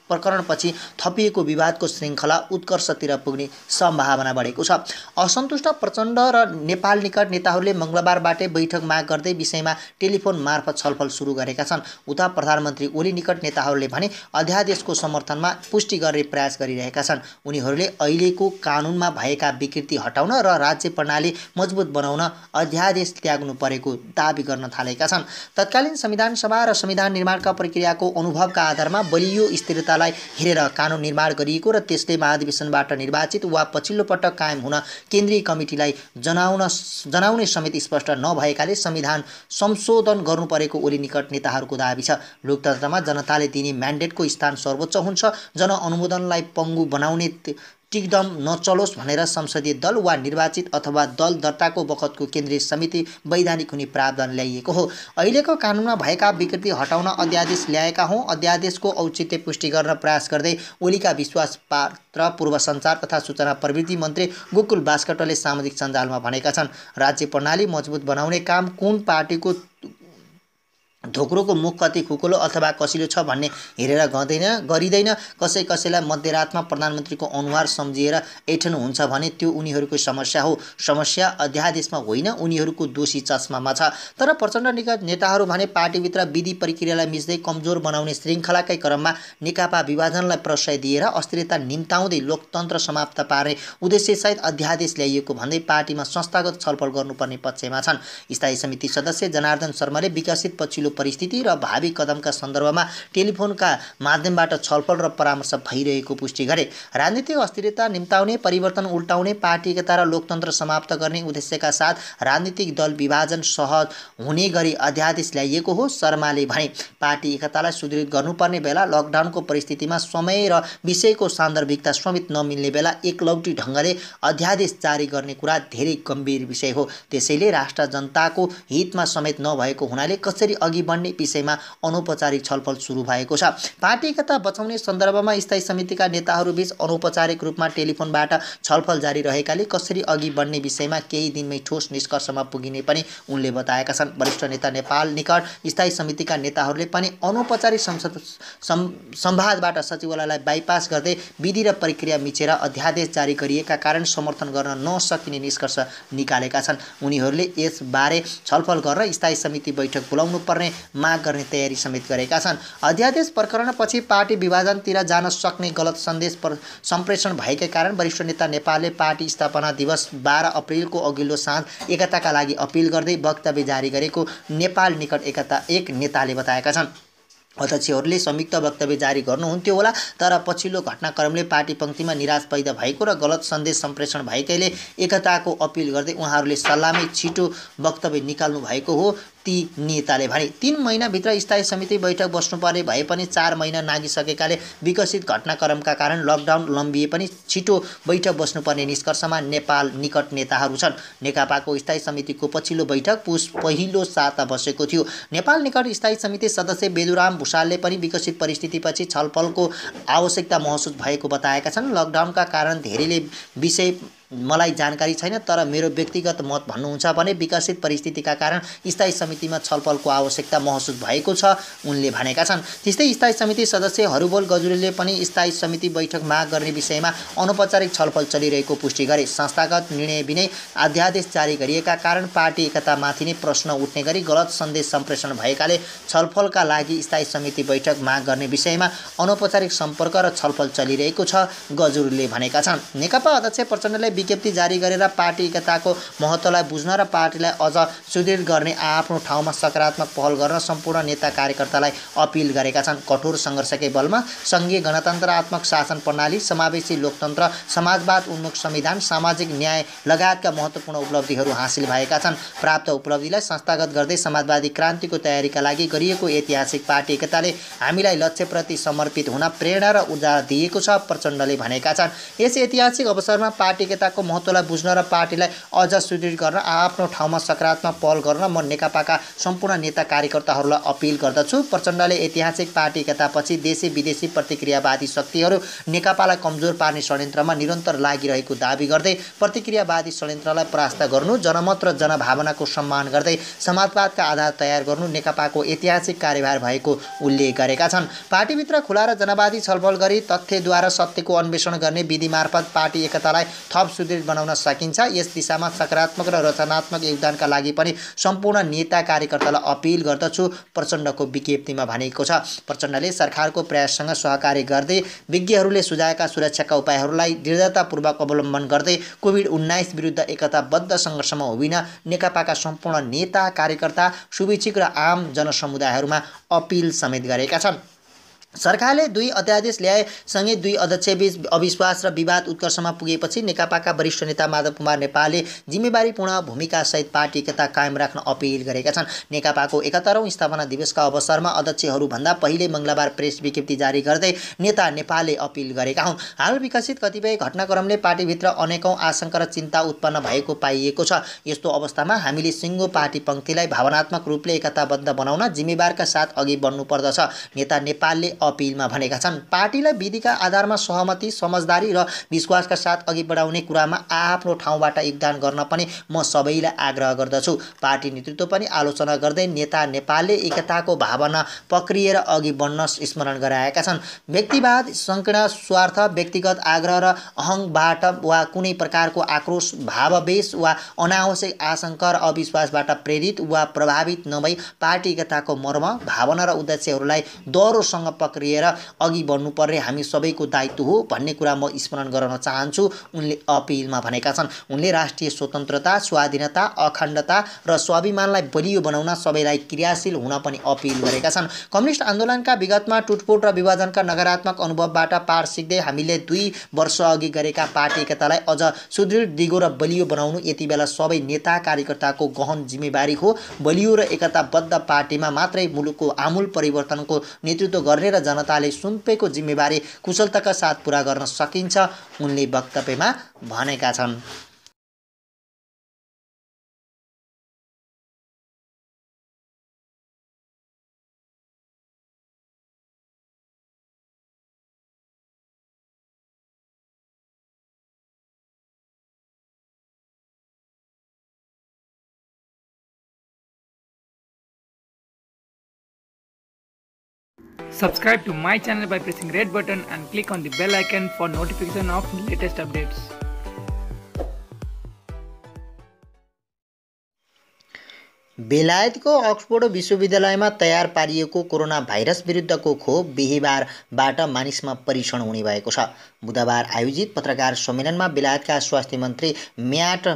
S1: प्रकरणपछि थपिएको विवादको श्रृङ्खला उत्कर्षतिर पुग्ने सम्भावना बढेको छ। असन्तुष्ट प्रचण्ड र नेपाल निकट नेताहरूले मंगलबारबाटै बैठक माग गर्दै विषयमा टेलिफोन मार्फत छलफल सुरु गरेका छन्। उता प्रधानमन्त्री ओली निकट नेताहरूले भने अध्यादेशको समर्थनमा पुष्टि गर्ने प्रयास गरिरहेका छन्। उनीहरूले अहिलेको कानुनमा भएका विकृति हटाउन र राज्य प्रणाली मजबुत बनाउन अध्यादेश त्याग्नु परेको दाबी गर्न थालेका छन्। तत्कालीन संविधान सभा र संविधान निर्माणका प्रक्रियाको अनुभवका आधारमा बलियो स्थिरता हेरेर कानुन निर्माण गरिएको र त्यसले महाधिवेशनबाट निर्वाचित वा पछिल्लो पटक कायम हुन केन्द्रीय कमिटीलाई जनाउने समेत स्पष्ट नभएकाले संविधान संशोधन गर्नु परेको ओली निकट नेताहरूको दाबी छ। लोकतन्त्रमा जनताले दिने म्यान्डेटको स्थान सर्वोच्च हुन्छ। जनअनुमोदनलाई पङ्गु बनाउने टिकदम नचलोस् भनेर संसदीय दल वा निर्वाचित अथवा दल दर्ताको बखतको केन्द्रीय समिति वैधानिक हुने प्रावधान ल्याइएको हो। अहिलेको कानुनमा भएका विकृति हटाउन अध्यादेश ल्याएका हौँ। अध्यादेशको औचित्य पुष्टि गर्न प्रयास गर्दै ओलीका विश्वास पात्र पूर्व सञ्चार तथा सूचना प्रविधि मन्त्री गोकुल बास्कटले सामाजिक सञ्जालमा भनेका छन्, राज्य प्रणाली मजबुत बनाउने काम कुन पार्टीको ढोक्रोको मुख कति खुकुलो अथवा कसिलो छ भन्ने हेरेर गरिँदैन। कसैलाई मध्यरातमा प्रधानमन्त्रीको अनुहार सम्झिएर ऐठन हुन्छ भने त्यो उनीहरूको समस्या हो। समस्या अध्यादेशमा होइन, उनीहरूको दोषी चस्मामा छ। तर प्रचण्ड निकट नेताहरू भने पार्टीभित्र विधि प्रक्रियालाई मिच्दै कमजोर बनाउने श्रृङ्खलाकै क्रममा नेकपा विभाजनलाई प्रश्रय दिएर अस्थिरता निम्ताउँदै लोकतन्त्र समाप्त पार्ने उद्देश्यसहित अध्यादेश ल्याइएको भन्दै पार्टीमा संस्थागत छलफल गर्नुपर्ने पक्षमा छन्। स्थायी समिति सदस्य जनार्दन शर्माले विकसित पछिल्लो परिस्थिति र भावी कदमका सन्दर्भमा टेलिफोनका माध्यमबाट छलफल र परामर्श भइरहेको पुष्टि गरे। राजनीतिक अस्थिरता निम्ताउने, परिवर्तन उल्टाउने, पार्टी एकता र लोकतन्त्र समाप्त गर्ने उद्देश्यका साथ राजनीतिक दल विभाजन सहज हुने गरी अध्यादेश ल्याइएको हो। शर्माले भने पार्टी एकतालाई सुदृढ गर्नुपर्ने बेला लकडाउनको परिस्थितिमा समय र विषयको सान्दर्भिकता समेत नमिल्ने बेला एकलौटी ढङ्गले अध्यादेश जारी गर्ने कुरा धेरै गम्भीर विषय हो। त्यसैले राष्ट्र जनताको हितमा समेत नभएको हुनाले कसरी अघि बढ्ने विषयमा अनौपचारिक छलफल सुरु भएको छ। पार्टी एकता बचाउने सन्दर्भमा स्थायी समितिका नेताहरूबीच अनौपचारिक रूपमा टेलिफोनबाट छलफल जारी रहेकाले कसरी अघि बढ्ने विषयमा केही दिनमै ठोस निष्कर्षमा पुगिने पनि उनले बताएका छन्। वरिष्ठ नेता नेपाल निकट स्थायी समितिका नेताहरूले पनि अनौपचारिक संवादबाट सचिवालयलाई बाइपास गर्दै विधि र प्रक्रिया मिचेर अध्यादेश जारी गरिएका कारण समर्थन गर्न नसकिने निष्कर्ष निकालेका छन्। उनीहरूले यसबारे छलफल गर्न स्थायी समिति बैठक बोलाउनु पर्ने माग गर्ने तयारी समेत गरेका छन्। अध्यादेश प्रकरणपछि पार्टी विभाजनतिर जान सक्ने गलत सन्देश सम्प्रेषण भएकै कारण वरिष्ठ नेता नेपालले पार्टी स्थापना दिवस 12 अप्रिलको अघिल्लो साँझ एकताका लागि अपिल गर्दै वक्तव्य जारी गरेको नेपाल निकट एक नेताले बताएका छन्। अध्यक्षहरूले संयुक्त वक्तव्य जारी गर्नुहुन्थ्यो होला, तर पछिल्लो घटनाक्रमले पार्टी पङ्क्तिमा निराश पैदा भएको र गलत सन्देश सम्प्रेषण भएकैले एकताको अपिल गर्दै उहाँहरूले सल्लाहमै छिटो वक्तव्य निकाल्नु भएको हो। ती नेताले भने। 3 महिनाभित्र स्थायी समिति बैठक बस्नुपर्ने भए पनि 4 महिना नागिसकेकाले विकसित घटनाक्रमका कारण लकडाउन लम्बिए पनि छिटो बैठक बस्नुपर्ने निष्कर्षमा नेपाल निकट नेताहरू छन्। नेकपाको स्थायी समितिको पछिल्लो बैठक पुस पहिलो साता बसेको थियो। नेपाल निकट स्थायी समिति सदस्य बेदुराम भुषालले पनि विकसित परिस्थितिपछि छलफलको आवश्यकता महसुस भएको बताएका छन्। लकडाउनका कारण धेरैले विषय मलाई जानकारी छैन, तर मेरो व्यक्तिगत मत भन्नुहुन्छ भने विकसित परिस्थितिका कारण स्थायी समितिमा छलफलको आवश्यकता महसुस भएको छ उनले भनेका छन्। त्यस्तै स्थायी समिति सदस्य हरुबोल गजुरेलले पनि स्थायी समिति बैठक माग गर्ने विषयमा अनौपचारिक छलफल चलिरहेको पुष्टि गरे। संस्थागत निर्णय बिनै अध्यादेश जारी गरिएका कारण पार्टी एकतामाथि नै प्रश्न उठ्ने गरी गलत सन्देश सम्प्रेषण भएकाले छलफलका लागि स्थायी समिति बैठक माग गर्ने विषयमा अनौपचारिक सम्पर्क र छलफल चलिरहेको छ गजुरेलले भनेका छन्। नेकपा अध्यक्ष प्रचण्डले विज्ञप्ति जारी गरेर पार्टी एकताको महत्त्वलाई बुझ्न र पार्टीलाई अझ सुदृढ गर्ने आफ्नो ठाउँमा सकारात्मक पहल गर्न सम्पूर्ण नेता कार्यकर्तालाई अपिल गरेका छन्। कठोर सङ्घर्षकै बलमा सङ्घीय गणतन्त्रात्मक शासन प्रणाली, समावेशी लोकतन्त्र, समाजवाद उन्मुख संविधान, सामाजिक न्याय लगायतका महत्त्वपूर्ण उपलब्धिहरू हासिल भएका छन्। प्राप्त उपलब्धिलाई संस्थागत गर्दै समाजवादी क्रान्तिको तयारीका लागि गरिएको ऐतिहासिक पार्टी एकताले हामीलाई लक्ष्यप्रति समर्पित हुन प्रेरणा र ऊर्जा दिएको छ प्रचण्डले भनेका छन्। यस ऐतिहासिक अवसरमा पार्टी एकताको महत्त्वलाई बुझ्न र पार्टीलाई अझ सुदृढ गर्न आफ्नो ठाउँमा सकारात्मक पहल गर्न म नेकपाका सम्पूर्ण नेता कार्यकर्ताहरूलाई अपिल गर्दछु। प्रचण्डले ऐतिहासिक पार्टी एकतापछि देशी विदेशी प्रतिक्रियावादी शक्तिहरू नेकपालाई कमजोर पार्ने षड्यन्त्रमा निरन्तर लागिरहेको दाबी गर्दै प्रतिक्रियावादी षड्यन्त्रलाई परास्त गर्नु, जनमत र जनभावनाको सम्मान गर्दै समाजवादका आधार तयार गर्नु नेकपाको ऐतिहासिक कार्यभार भएको उल्लेख गरेका छन्। पार्टीभित्र खुला र जनवादी छलफल गरी तथ्यद्वारा सत्यको अन्वेषण गर्ने विधि मार्फत पार्टी एकतालाई थप सुदृढ बनाउन सकिन्छ। यस दिशामा सकारात्मक र रचनात्मक योगदानका लागि पनि सम्पूर्ण नेता कार्यकर्तालाई अपिल गर्दछु प्रचण्डको विज्ञप्तिमा भनेको छ। प्रचण्डले सरकारको प्रयाससँग सहकार्य गर्दै विज्ञहरूले सुझाएका सुरक्षाका उपायहरूलाई दृढतापूर्वक अवलम्बन गर्दै कोभिड-19 विरुद्ध एकताबद्ध सङ्घर्षमा उभिन नेकपाका सम्पूर्ण नेता कार्यकर्ता, शुभेच्छुक र आम जनसमुदायहरूमा अपिल समेत गरेका छन्। सरकारले 2 अध्यादेश ल्याए सँगै 2 अध्यक्षबीच अविश्वास र विवाद उत्कर्षमा पुगेपछि नेकपाका वरिष्ठ नेता माधव कुमार नेपालले जिम्मेवारीपूर्ण भूमिकासहित पार्टी एकता कायम राख्न अपिल गरेका छन्। नेकपाको 71औं स्थापना दिवसका अवसरमा अध्यक्षहरूभन्दा पहिले मङ्गलबार प्रेस विज्ञप्ति जारी गर्दै नेता नेपालले अपिल गरेका हुन्। हाल विकसित कतिपय घटनाक्रमले पार्टीभित्र अनेकौं आशंका र चिन्ता उत्पन्न भएको पाइएको छ। यस्तो अवस्थामा हामीले सिङ्गो पार्टी पङ्क्तिलाई भावनात्मक रूपले एकताबद्ध बनाउन जिम्मेवारका साथ अघि बढ्नुपर्दछ नेता नेपालले अपिलमा भनेका छन्। पार्टीलाई विधिका आधारमा सहमति, समझदारी र विश्वासका साथ अघि बढाउने कुरामा आफ्नो ठाउँबाट योगदान गर्न पनि म सबैलाई आग्रह गर्दछु। पार्टी नेतृत्व पनि आलोचना गर्दै नेता नेपालले एकताको भावना पक्रिएर अघि बढ्न स्मरण गराएका छन्। व्यक्तिवाद, संकीर्ण स्वार्थ, व्यक्तिगत आग्रह र अहङबाट वा कुनै प्रकारको आक्रोश, भावावेश वा अनावश्यक आशंका र अविश्वासबाट प्रेरित वा प्रभावित नभई पार्टी एकताको मर्म, भावना र उद्देश्यहरूलाई दह्रोसँग पक्रिएर अघि बढ्नुपर्ने हामी सबैको दायित्व हो भन्ने कुरा म स्मरण गराउन चाहन्छु उनले अपिलमा भनेका छन्। उनले राष्ट्रिय स्वतन्त्रता, स्वाधीनता, अखण्डता र स्वाभिमानलाई बलियो बनाउन सबैलाई क्रियाशील हुन पनि अपिल गरेका छन्। कम्युनिस्ट आन्दोलनका विगतमा टुटफुट र विभाजनका नकारात्मक अनुभवबाट पाठ सिक्दै हामीले 2 वर्ष अघि गरेका पार्टी एकतालाई अझ सुदृढ, दिगो र बलियो बनाउनु यति बेला सबै नेता कार्यकर्ताको गहन जिम्मेवारी हो। बलियो र एकताबद्ध पार्टीमा मात्रै मुलुकको आमूल परिवर्तनको नेतृत्व गर्ने र जनताले सुम्पेको जिम्मेवारी कुशलताका साथ पूरा गर्न सकिन्छ उनले वक्तव्यमा भनेका छन्।
S2: Subscribe to my channel by pressing red button and click on the bell icon for notification of latest updates.
S1: बेलायतको अक्सफोर्ड विश्वविद्यालयमा तयार पारिएको कोरोना भाइरस विरुद्धको खोप बिहीबारबाट मानिसमा परीक्षण हुने भएको छ। बुधबार आयोजित पत्रकार सम्मेलनमा बेलायतका स्वास्थ्य मन्त्री म्याट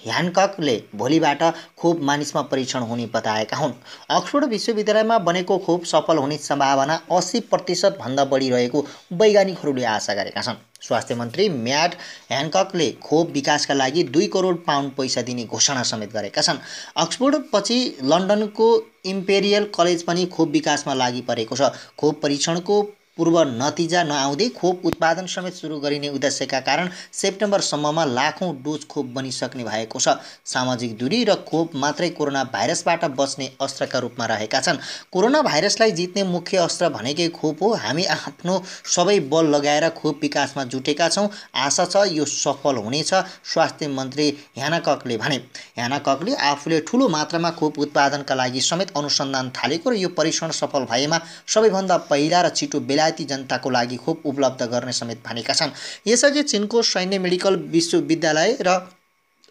S1: ह्यानककले भोलिबाट खोप मानिसमा परीक्षण हुने बताएका हुन्। अक्सफोर्ड विश्वविद्यालयमा बनेको खोप सफल हुने सम्भावना 80% भन्दा बढी रहेको वैज्ञानिकहरूले आशा गरेका छन्। स्वास्थ्य मन्त्री म्याट ह्यानककले खोप विकासका लागि 2 करोड पाउन्ड पैसा दिने घोषणा समेत गरेका छन्। अक्सफोर्ड पछि लन्डनको इम्पेरियल कलेज पनि खोप विकासमा लागि परेको छ। खोप परीक्षणको पूर्व नतिजा नआउँदै खोप उत्पादन समेत सुरु गरिने उद्देश्यका कारण सेप्टेम्बरसम्ममा लाखौं डोज खोप बनिसक्ने भएको छ। सामाजिक दूरी र खोप मात्रै कोरोना भाइरसबाट बच्ने अस्त्रका रूपमा रहेका छन्। कोरोना भाइरसलाई जित्ने मुख्य अस्त्र भनेकै खोप हो। हामी आफ्नो सबै बल लगाएर खोप विकासमा जुटेका छौँ। आशा छ यो सफल हुनेछ, स्वास्थ्य मन्त्री ह्यानककले भने। ह्यानककले आफूले ठूलो मात्रामा खोप उत्पादनका लागि समेत अनुसन्धान थालेको र यो परीक्षण सफल भएमा सबैभन्दा पहिला र छिटो बेलायती जनताको लागि खोप उपलब्ध गर्ने समेत भनेका छन्। यसअघि चीनको सैन्य मेडिकल विश्वविद्यालय र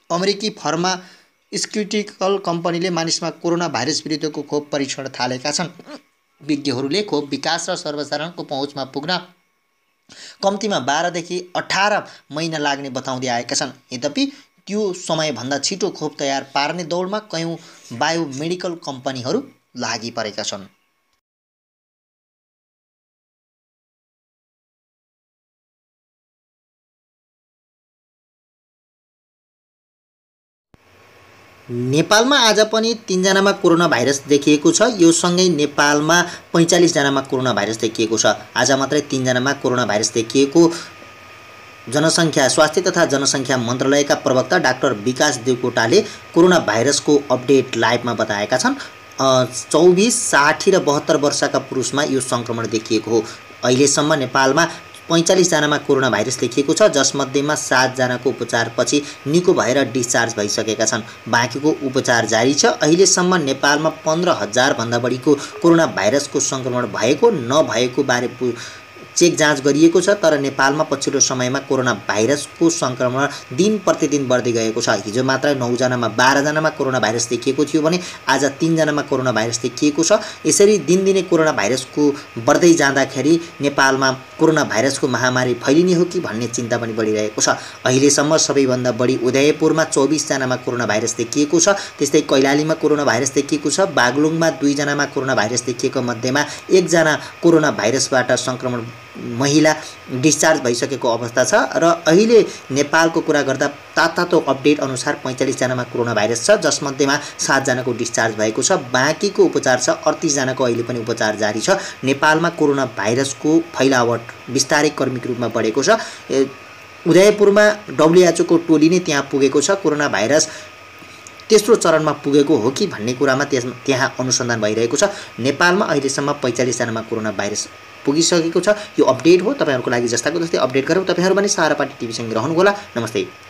S1: अमेरिकी फार्मास्युटिकल कम्पनीले मानिसमा कोरोना भाइरस विरुद्धको खोप परीक्षण थालेका छन्। विज्ञहरूले खोप विकास र सर्वसाधारणको पहुँचमा पुग्न कम्तीमा 12 देखि 18 महिना लाग्ने बताउँदै आएका छन्। यद्यपि त्यो समयभन्दा छिटो खोप तयार पार्ने दौडमा कयौं बायोमेडिकल कम्पनीहरू लागि परेका छन्। नेपालमा आज पनि 3 जनामा कोरोना भाइरस देखिएको छ। यो सँगै नेपालमा 45 जनामा कोरोना भाइरस देखिएको छ। आज मात्रै 3 जनामा कोरोना भाइरस देखिएको जनसङ्ख्या स्वास्थ्य तथा जनसङ्ख्या मन्त्रालयका प्रवक्ता डाक्टर विकास देवकोटाले कोरोना भाइरसको अपडेट लाइभमा बताएका छन्। 24, 60 र 72 वर्षका पुरुषमा यो सङ्क्रमण देखिएको हो। अहिलेसम्म नेपालमा 45 जनामा कोरोना भाइरस देखिएको छ, जसमध्येमा 7 जनाको उपचारपछि निको भएर डिस्चार्ज भइसकेका छन्। बाँकीको उपचार जारी छ। अहिलेसम्म नेपालमा 15,000 भन्दा बढीको कोरोना भाइरसको सङ्क्रमण भएको नभएको बारे चेक जाँच गरिएको छ। तर नेपालमा पछिल्लो समयमा कोरोना भाइरसको सङ्क्रमण दिन प्रतिदिन बढ्दै गएको छ। हिजो मात्र 9 जनामा 12 जनामा कोरोना भाइरस देखिएको थियो भने आज 3 जनामा कोरोना भाइरस देखिएको छ। यसरी दिनदिनै कोरोना भाइरसको बढ्दै जाँदाखेरि नेपालमा कोरोना भाइरसको महामारी फैलिने हो कि भन्ने चिन्ता पनि बढिरहेको छ। अहिलेसम्म सबैभन्दा बढी उदयपुरमा 24 जनामा कोरोना भाइरस देखिएको छ। त्यस्तै कैलालीमा कोरोना भाइरस देखिएको छ। बागलुङमा 2 जनामा कोरोना भाइरस देखिएको मध्येमा 1 जना कोरोना भाइरसबाट सङ्क्रमण महिला डिस्चार्ज भइसकेको अवस्था छ। र अहिले नेपालको कुरा गर्दा तातो अपडेट अनुसार 45 जनामा कोरोना भाइरस छ, जसमध्येमा 7 जनाको डिस्चार्ज भएको छ। बाँकीको उपचार छ। 38 जनाको अहिले पनि उपचार जारी छ। नेपालमा कोरोना भाइरसको फैलावट बिस्तारै क्रमिक रूपमा बढेको छ। उदयपुरमा WHO को टोली नै त्यहाँ पुगेको छ। कोरोना भाइरस तेस्रो चरणमा पुगेको हो कि भन्ने कुरामा त्यहाँ अनुसन्धान भइरहेको छ। नेपालमा अहिलेसम्म 45 जनामा कोरोना भाइरस पुगिसकेको छ। यो अपडेट हो। तपाईहरुको लागि जस्ताको जस्तै अपडेट गरौँ। तपाईहरु पनि सहारा पार्टी टिभीसँग रहनुहोला। नमस्ते।